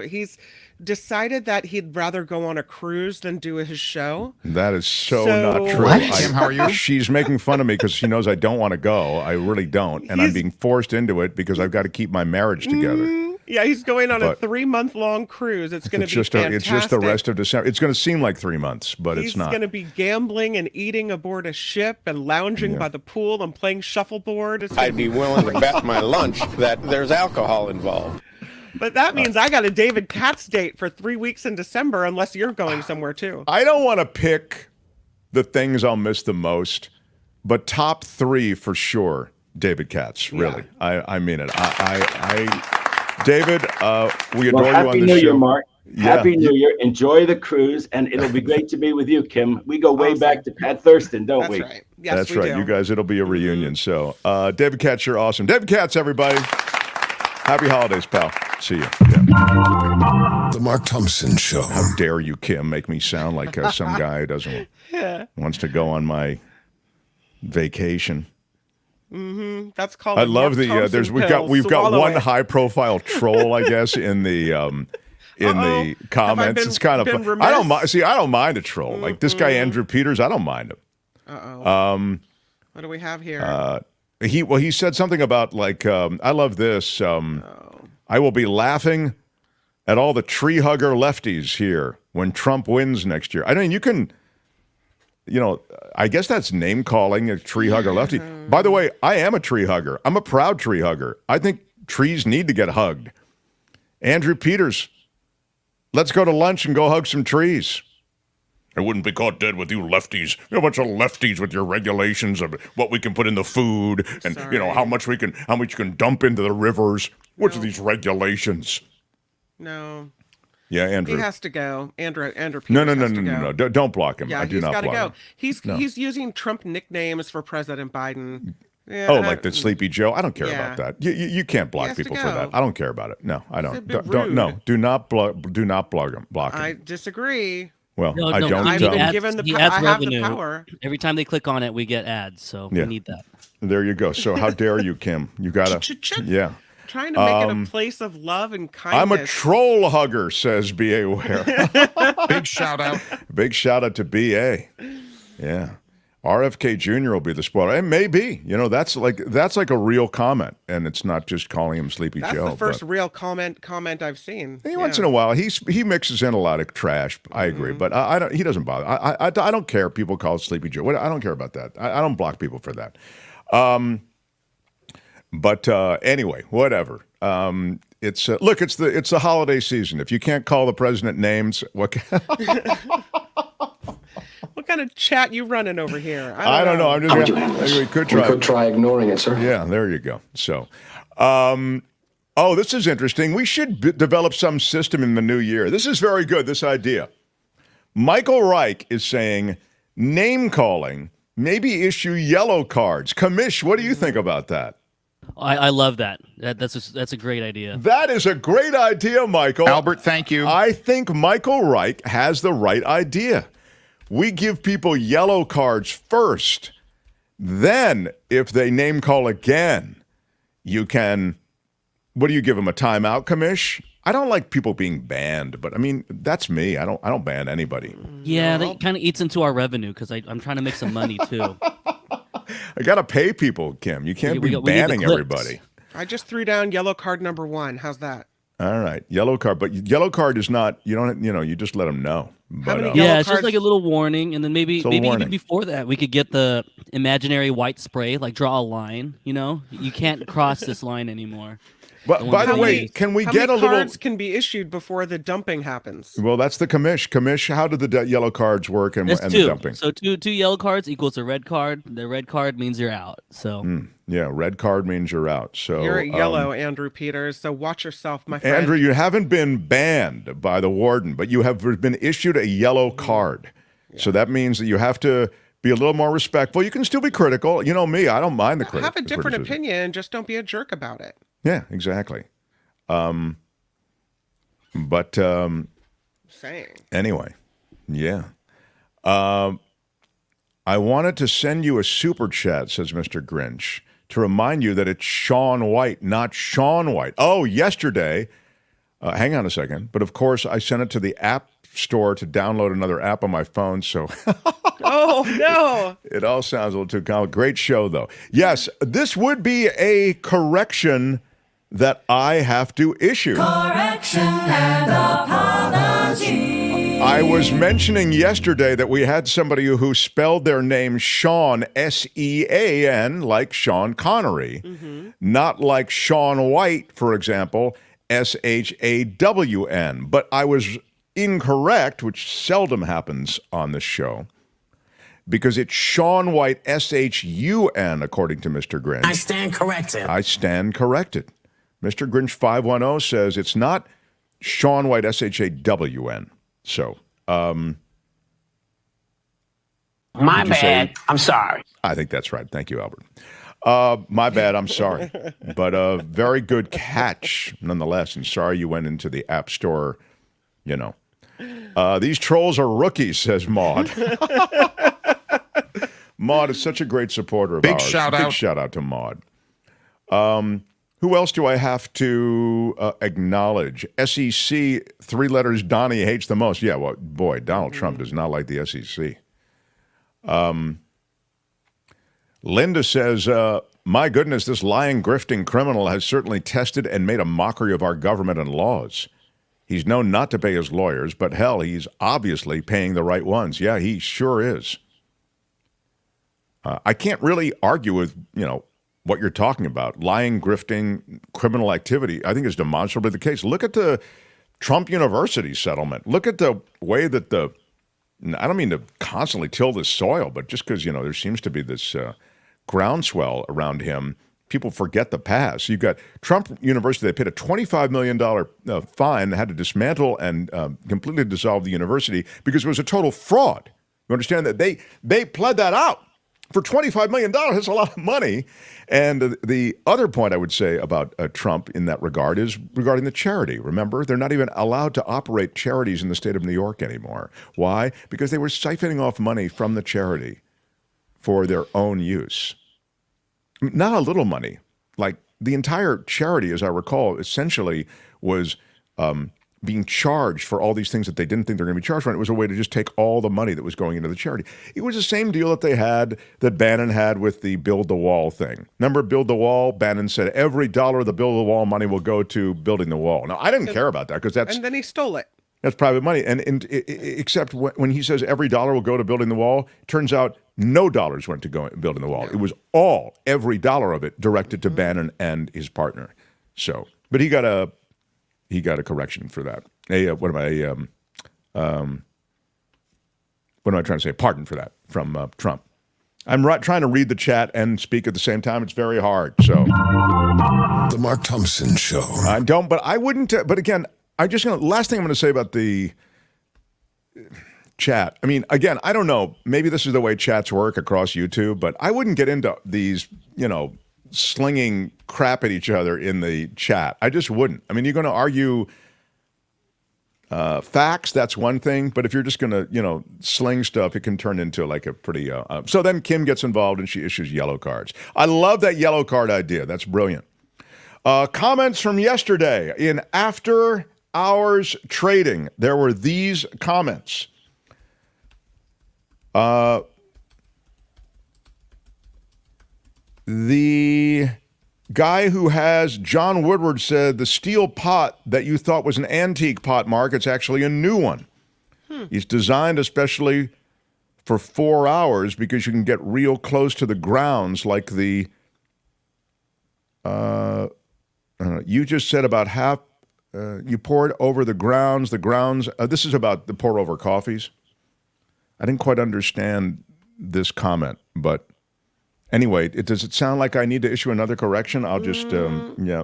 he's decided that he'd rather go on a cruise than do his show. That is so not true. What? Kim, how are you? She's making fun of me because she knows I don't want to go. I really don't, and I'm being forced into it because I've got to keep my marriage together. Yeah, he's going on a 3-month-long cruise. It's going to be fantastic. It's just the rest of December. It's going to seem like 3 months, but it's not. He's going to be gambling and eating aboard a ship and lounging by the pool and playing shuffleboard. I'd be willing to bet my lunch that there's alcohol involved. But that means I got a David Katz date for 3 weeks in December, unless you're going somewhere too. I don't want to pick the things I'll miss the most, but top 3 for sure, David Katz, really. Yeah. I mean it. David, we adore you on this show. Happy New Year, Mark. Happy New Year. Enjoy the cruise, and it'll be great to be with you, Kim. We go way back to Pat Thurston, don't we? That's right. Yes, That's right. do. You guys, it'll be a reunion. So, David Katz, you're awesome. David Katz, everybody. Happy holidays, pal. See you. Yeah. The Mark Thompson Show. How dare you, Kim, make me sound like some guy who wants to go on my vacation. That's called. I love the. We've got one high-profile troll, I guess, in the comments. It's kind of. I don't mind. See, I don't mind a troll like this guy Andrew Peters. I don't mind him. What do we have here? He said something about like I love this. I will be laughing at all the tree hugger lefties here when Trump wins next year. I mean, you can. I guess that's name calling, a tree hugger lefty. By the way, I am a tree hugger. I'm a proud tree hugger. I think trees need to get hugged. Andrew Peters, let's go to lunch and go hug some trees. I wouldn't be caught dead with you lefties. You're a bunch of lefties with your regulations of what we can put in the food and how much you can dump into the rivers. What's these regulations? No. Yeah, Andrew. He has to go. Andrew Peters No. Don't block him. Yeah, I do not block him. He's got to go. He's using Trump nicknames for President Biden. Yeah, like the Sleepy Joe. I don't care about that. You can't block people for that. I don't care about it. No, I don't. Do not block him. I disagree. Well, I don't. I have the power. Every time they click on it, we get ads. So we need that. There you go. So how dare you, Kim? You gotta. Yeah. Trying to make it a place of love and kindness. I'm a troll hugger, says B.A. Ware. Big shout out. Big shout out to B.A. Yeah. RFK Jr. will be the spoiler. It may be. That's like a real comment, and it's not just calling him Sleepy Joe. That's the first real comment I've seen. Once in a while, he mixes in a lot of trash. I agree, but he doesn't bother. I don't care if people call it Sleepy Joe. I don't care about that. I don't block people for that. But anyway, whatever. It's the holiday season. If you can't call the president names, what kind of chat you running over here? I don't know. I'm just. We could try ignoring it, sir. Yeah, there you go. So, this is interesting. We should develop some system in the new year. This is very good. This idea. Michael Reich is saying name calling. Maybe issue yellow cards. Kamish, what do you think about that? I love that. That's a great idea. That is a great idea, Michael. Albert, thank you. I think Michael Reich has the right idea. We give people yellow cards first. Then, if they name call again, you can. What do you give them, a timeout, Kamish? I don't like people being banned, but I mean that's me. I don't ban anybody. Yeah, that kind of eats into our revenue because I'm trying to make some money too. I gotta pay people, Kim. You can't be banning everybody. I just threw down yellow card number 1. How's that? All right, yellow card, but yellow card is not. You don't. You just let them know. But, it's just like a little warning, and then maybe even before that, we could get the imaginary white spray, like draw a line. You can't cross this line anymore. But by the way, can we get a little? How many cards can be issued before the dumping happens? Well, that's the commish. Commish, how do the yellow cards work and There's the two. dumping? So two yellow cards equals a red card. The red card means you're out. So yeah, red card means you're out. So you're yellow, Andrew Peters. So watch yourself, my friend. Andrew, you haven't been banned by the warden, but you have been issued a yellow card. Yeah. So that means that you have to be a little more respectful. You can still be critical. You know me, I don't mind the criticism. Have a different opinion, just don't be a jerk about it. Yeah, exactly. Saying. Anyway, yeah. I wanted to send you a super chat, says Mr. Grinch, to remind you that it's Shaun White, not Shaun White. Oh, yesterday. Hang on a second. But of course, I sent it to the App Store to download another app on my phone. So, oh no, it all sounds a little too complicated. Great show, though. Yes, this would be a correction that I have to issue. Correction and apology. I was mentioning yesterday that we had somebody who spelled their name Sean, S-E-A-N, like Sean Connery, not like Shaun White, for example, S-H-A-W-N. But I was incorrect, which seldom happens on this show, because it's Shaun White, S-H-U-N, according to Mr. Grinch. I stand corrected. I stand corrected. Mr. Grinch 510 says it's not Shaun White, S-H-A-W-N. So, my bad. I'm sorry. I think that's right. Thank you, Albert. My bad. I'm sorry. But very good catch, nonetheless. And sorry you went into the App Store, you know. These trolls are rookies, says Maud. Maud is such a great supporter of ours. Big shout out to Maud. Who else do I have to acknowledge? SEC, 3 letters Donnie hates the most. Yeah, well, boy, Donald Trump does not like the SEC. Linda says, my goodness, this lying, grifting criminal has certainly tested and made a mockery of our government and laws. He's known not to pay his lawyers, but hell, he's obviously paying the right ones. Yeah, he sure is. I can't really argue with, what you're talking about. Lying, grifting, criminal activity, I think is demonstrably the case. Look at the Trump University settlement. Look at the way that I don't mean to constantly till this soil, but just because, there seems to be this groundswell around him, people forget the past. You've got Trump University, they paid a $25 million fine, had to dismantle and completely dissolve the university because it was a total fraud. You understand that? They pled that out. For $25 million, that's a lot of money. And the other point I would say about Trump in that regard is regarding the charity. Remember, they're not even allowed to operate charities in the state of New York anymore. Why? Because they were siphoning off money from the charity for their own use. Not a little money. Like the entire charity, as I recall, essentially was being charged for all these things that they didn't think they were going to be charged for. And it was a way to just take all the money that was going into the charity. It was the same deal that Bannon had with the Build the Wall thing. Remember Build the Wall? Bannon said every dollar of the Build the Wall money will go to building the wall. Now, I didn't care about that because And then he stole it. That's private money. And except when he says every dollar will go to building the wall, it turns out no dollars went to building the wall. No. It was every dollar of it directed to Bannon and his partner. So, but he got a correction for that. What am I trying to say? Pardon for that from Trump. I'm trying to read the chat and speak at the same time. It's very hard. So, The Mark Thompson Show. I don't, but I wouldn't. But again, last thing I'm going to say about the chat. I mean, again, I don't know. Maybe this is the way chats work across YouTube, but I wouldn't get into these, slinging crap at each other in the chat. I just wouldn't. I mean, you're going to argue facts, that's one thing, but if you're just going to, sling stuff, it can turn into like a pretty... So then Kim gets involved and she issues yellow cards. I love that yellow card idea. That's brilliant. Comments from yesterday in After Hours Trading. There were these comments. The guy who has John Woodward said the steel pot that you thought was an antique pot, Mark, it's actually a new one. It's designed especially for 4 hours because you can get real close to the grounds like the You just said about half. You poured over the grounds. This is about the pour over coffees. I didn't quite understand this comment, but anyway, does it sound like I need to issue another correction? I'll just,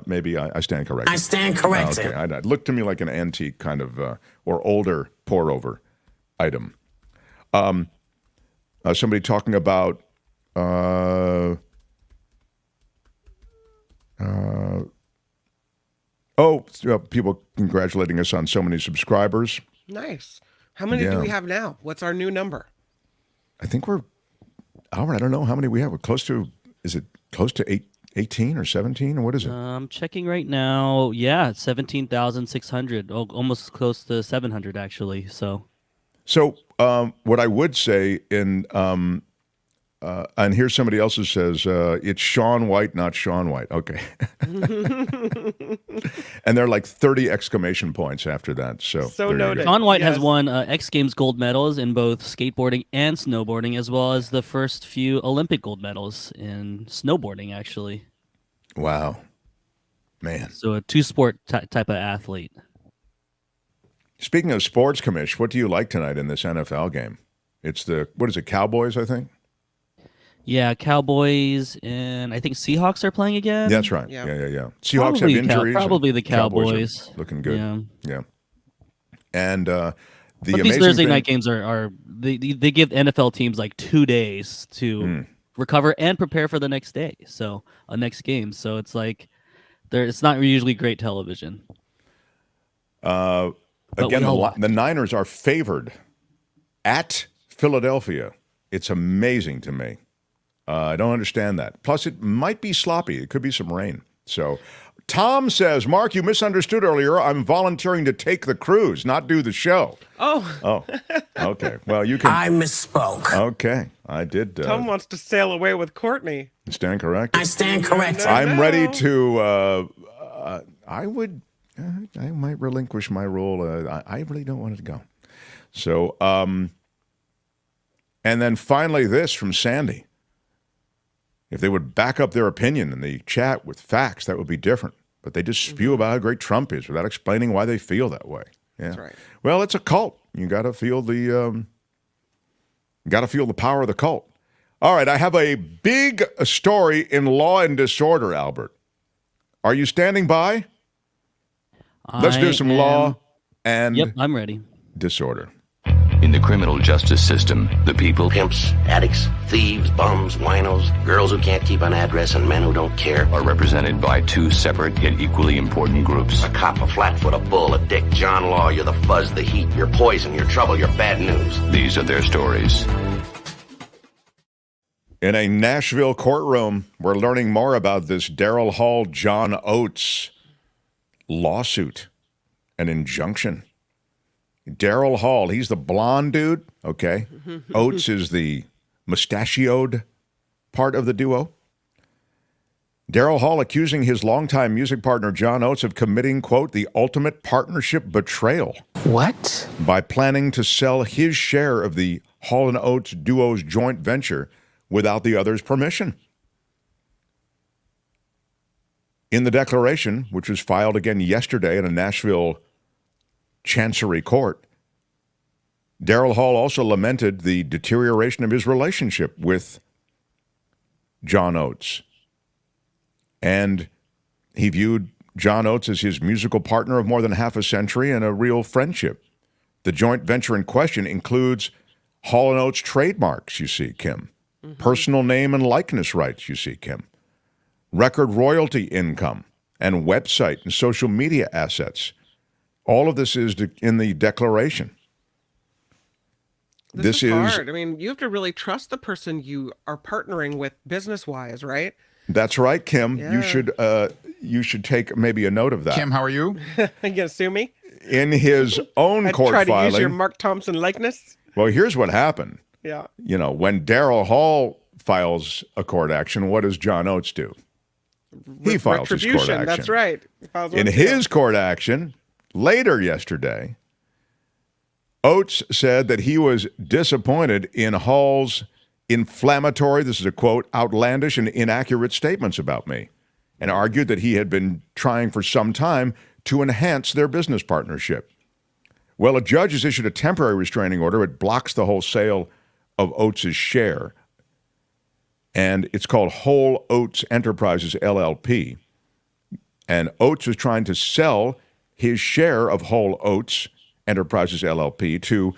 maybe I stand corrected. I stand corrected. Okay, it looked to me like an antique kind of, or older pour over item. Somebody talking about, people congratulating us on so many subscribers. Nice. How many do we have now? What's our new number? I think Albert, I don't know how many we have. We're close to 18 or 17 or what is it? I'm checking right now. Yeah, 17,600. Almost close to 700 actually. So what I would say and here's somebody else who says, it's Sean White, not Sean White. Okay. And there are like 30 exclamation points after that. So noted. Sean White has won X Games gold medals in both skateboarding and snowboarding, as well as the first few Olympic gold medals in snowboarding, actually. Wow. Man. So a two-sport type of athlete. Speaking of sports, Commish, what do you like tonight in this NFL game? It's Cowboys, I think? Yeah, Cowboys, and I think Seahawks are playing again. That's right. Yeah. Seahawks have injuries. Probably the Cowboys. Looking good. Yeah. And these Thursday night games they give NFL teams like 2 days to recover and prepare for the next day. So next game. So it's like it's not usually great television. Again, the Niners are favored at Philadelphia. It's amazing to me. I don't understand that. Plus, it might be sloppy. It could be some rain. So, Tom says, Mark, you misunderstood earlier. I'm volunteering to take the cruise, not do the show. Oh. Okay. Well, you can. I misspoke. Okay. I did. Tom wants to sail away with Courtney. Stand corrected. I stand corrected. I'm ready to. I might relinquish my role. I really don't want it to go. So, and then finally, this from Sandy. If they would back up their opinion in the chat with facts, that would be different. But they just spew about how great Trump is without explaining why they feel that way. Yeah. That's right. Well, it's a cult. You got to feel the power of the cult. All right, I have a big story in Law and Disorder, Albert. Are you standing by? Let's do some law and I'm ready. Disorder. In the criminal justice system, the people, pimps, addicts, thieves, bums, winos, girls who can't keep an address, and men who don't care, are represented by two separate yet equally important groups. A cop, a flatfoot, a bull, a dick, John Law. You're the fuzz, the heat, you're poison, you're trouble, you're bad news. These are their stories. In a Nashville courtroom, we're learning more about this Daryl Hall, John Oates lawsuit, an injunction. Daryl Hall, he's the blonde dude, okay? Oates is the mustachioed part of the duo. Daryl Hall accusing his longtime music partner John Oates of committing, quote, the ultimate partnership betrayal. What? By planning to sell his share of the Hall and Oates duo's joint venture without the other's permission. In the declaration, which was filed again yesterday in a Nashville Chancery Court, Daryl Hall also lamented the deterioration of his relationship with John Oates. And he viewed John Oates as his musical partner of more than half a century and a real friendship. The joint venture in question includes Hall & Oates trademarks, you see, Kim. Personal name and likeness rights, you see, Kim. Record royalty income and website and social media assets. All of this is in the declaration. This is hard. I mean, you have to really trust the person you are partnering with business-wise, right? That's right, Kim. Yeah. You should take maybe a note of that. Kim, how are you? You gonna sue me? In his own court try filing. To use your Mark Thompson likeness? Well, here's what happened. Yeah. You know, when Daryl Hall files a court action, what does John Oates do? He files his court action. That's right. In his court action, later yesterday, Oates said that he was disappointed in Hall's inflammatory, this is a quote, outlandish and inaccurate statements about me. and argued that he had been trying for some time to enhance their business partnership. Well, a judge has issued a temporary restraining order. It blocks the whole sale of Oates' share, and it's called Whole Oats Enterprises, LLP. And Oates was trying to sell his share of Whole Oats Enterprises, LLP to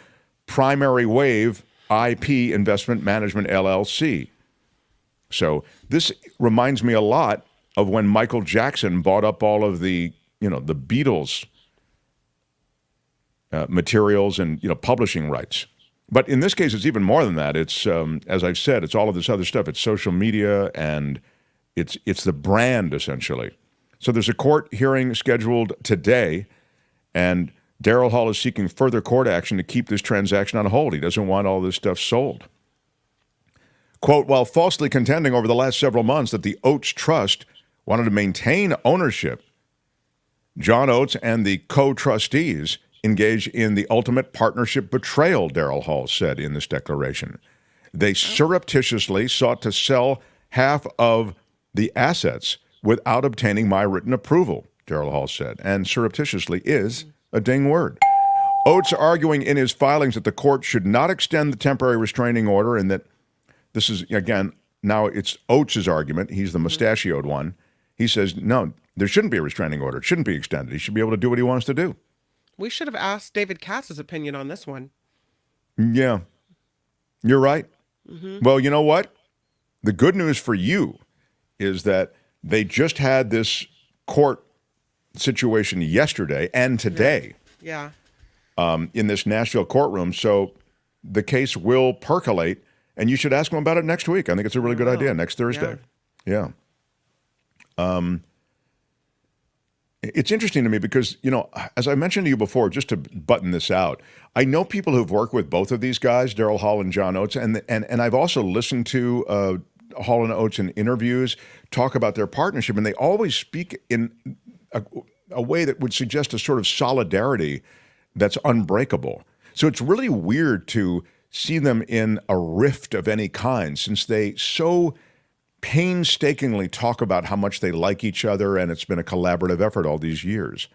Primary Wave IP Investment Management, LLC. So this reminds me a lot of when Michael Jackson bought up all of the Beatles materials and, publishing rights. But in this case, it's even more than that. It's, as I've said, it's all of this other stuff. It's social media, and it's the brand, essentially. So there's a court hearing scheduled today, and Daryl Hall is seeking further court action to keep this transaction on hold. He doesn't want all this stuff sold. Quote, while falsely contending over the last several months that the Oates Trust wanted to maintain ownership, John Oates and the co-trustees engaged in the ultimate partnership betrayal, Daryl Hall said in this declaration. They surreptitiously sought to sell half of the assets without obtaining my written approval, Daryl Hall said. And surreptitiously is a ding word. Oates arguing in his filings that the court should not extend the temporary restraining order, and that this is, again, now it's Oates' argument. He's the mustachioed one. He says, no, there shouldn't be a restraining order. It shouldn't be extended. He should be able to do what he wants to do. We should have asked David Katz's opinion on this one. Yeah, you're right. Mm-hmm. Well, you know what? The good news for you is that they just had this court situation yesterday and today. Yeah. In this Nashville courtroom. So the case will percolate, and you should ask them about it next week. I think it's a really good idea, next Thursday. Yeah. It's interesting to me because, as I mentioned to you before, just to button this out, I know people who've worked with both of these guys, Daryl Hall and John Oates, and I've also listened to Hall and Oates in interviews talk about their partnership, and they always speak in a way that would suggest a sort of solidarity that's unbreakable. So it's really weird to see them in a rift of any kind, since they so painstakingly talk about how much they like each other, and it's been a collaborative effort all these years.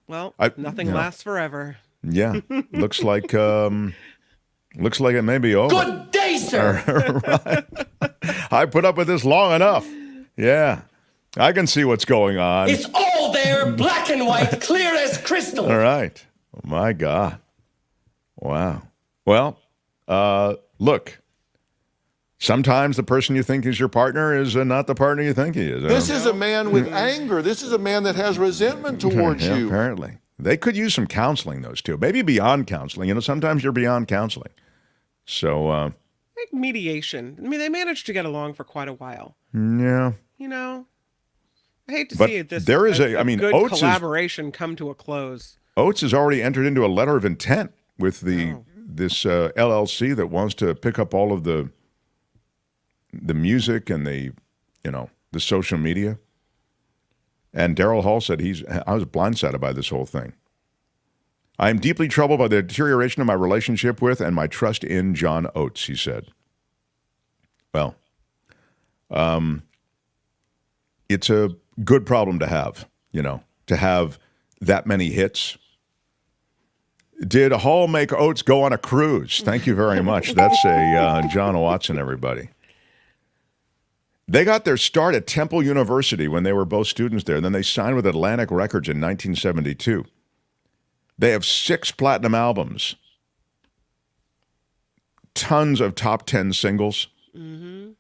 Well, nothing lasts forever. Yeah, looks like it may be over. Good day, sir. Right. I put up with this long enough. Yeah, I can see what's going on. It's all there, black and white, clear as crystal. All right. Oh, my God. Wow. Well, look. Sometimes the person you think is your partner is not the partner you think he is. This is a man with anger. This is a man that has resentment towards you. Apparently. They could use some counseling, those two. Maybe beyond counseling. Sometimes you're beyond counseling. So, like mediation. I mean, they managed to get along for quite a while. Yeah. I hate to see this. There is good Oates collaboration come to a close. Oates has already entered into a letter of intent with this LLC that wants to pick up all of the music and the social media. And Daryl Hall said I was blindsided by this whole thing. I am deeply troubled by the deterioration of my relationship with and my trust in John Oates, he said. Well, it's a good problem to have, to have that many hits. Did Hall make Oates go on a cruise? Thank you very much. That's a John Watson, everybody. They got their start at Temple University when they were both students there. Then they signed with Atlantic Records in 1972. They have 6 platinum albums, tons of top 10 singles, kind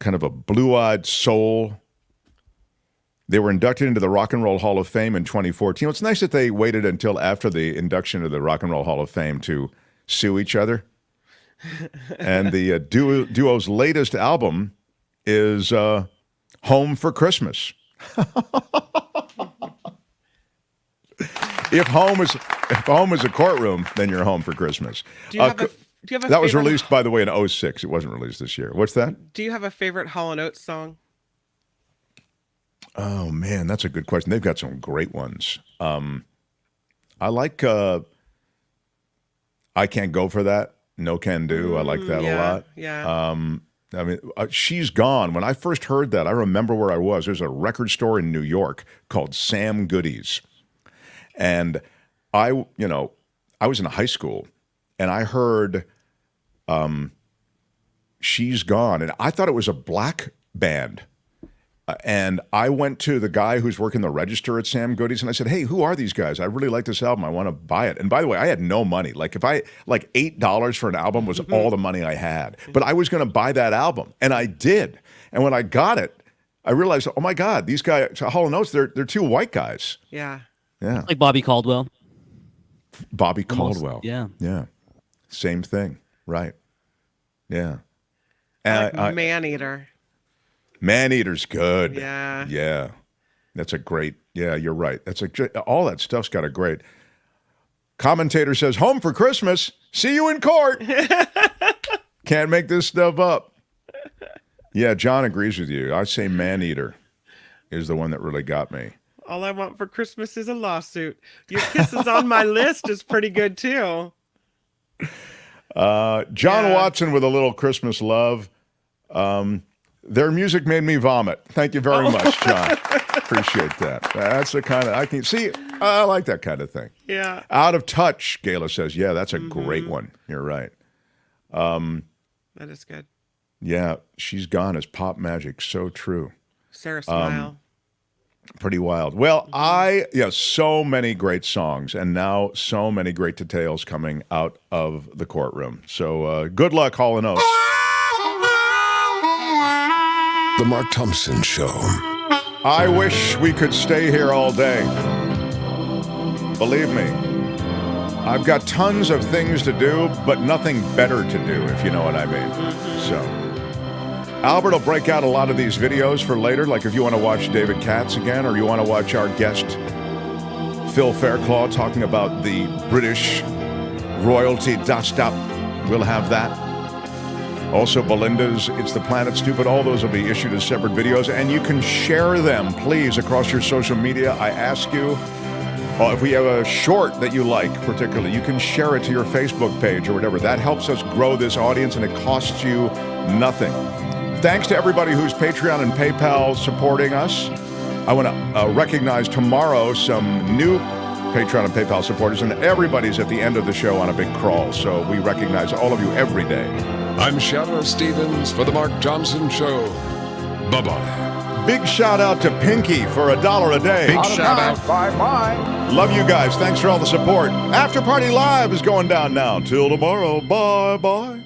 of a blue-eyed soul. They were inducted into the Rock and Roll Hall of Fame in 2014. It's nice that they waited until after the induction to the Rock and Roll Hall of Fame to sue each other. And the duo's latest album is Home for Christmas. If home is a courtroom, then you're home for Christmas. Do you have a that was released, by the way, in 2006. It wasn't released this year. What's that? Do you have a favorite Hall & Oates song? Oh, man, that's a good question. They've got some great ones. I like I Can't Go For That. No Can Do. I like that a lot. Yeah. I mean, she's gone. When I first heard that, I remember where I was. There's a record store in New York called Sam Goody's. And I was in high school, and I heard She's Gone. And I thought it was a black band. And I went to the guy who's working the register at Sam Goody's, and I said, hey, who are these guys? I really like this album. I want to buy it. And by the way, I had no money. Like $8 for an album was all the money I had. But I was going to buy that album, and I did. And when I got it, I realized, oh my God, these guys, Hall & Oates, they're two white guys. Yeah. Yeah. Like Bobby Caldwell. Bobby Almost, Caldwell. yeah. Yeah. Same thing. Right. Yeah. Like Maneater. Maneater's good. Yeah. Yeah. That's a great, yeah, you're right. All that stuff's got a great. Commentator says, home for Christmas. See you in court. Can't make this stuff up. Yeah, John agrees with you. I say Maneater is the one that really got me. All I want for Christmas is a lawsuit. Your Kisses on My List is pretty good too. John Watson with a little Christmas love. Their music made me vomit. Thank you very much, John. Appreciate that. That's the kind of, I can see, I like that kind of thing. Yeah. Out of Touch, Gayla says, yeah, that's a great one. You're right. That is good. Yeah, She's Gone is pop magic. So true. Sarah Smile. Pretty wild. Well, so many great songs, and now so many great details coming out of the courtroom. So good luck, Hall & Oates. The Mark Thompson Show. I wish we could stay here all day. Believe me, I've got tons of things to do, but nothing better to do, if you know what I mean. So, Albert will break out a lot of these videos for later, like if you want to watch David Katz again, or you want to watch our guest, Phil Fairclough, talking about the British royalty dust up. We'll have that. Also, Belinda's It's the Planet Stupid. All those will be issued as separate videos, and you can share them, please, across your social media. I ask you, if we have a short that you like particularly, you can share it to your Facebook page or whatever. That helps us grow this audience, and it costs you nothing. Thanks to everybody who's Patreon and PayPal supporting us. I want to recognize tomorrow some new Patreon and PayPal supporters, and everybody's at the end of the show on a big crawl, so we recognize all of you every day. I'm Shadow Stevens for The Mark Thompson Show. Bye-bye. Big shout out to Pinky for $1 a day. Big shout out. Bye-bye. Love you guys. Thanks for all the support. After Party Live is going down now. Till tomorrow. Bye-bye.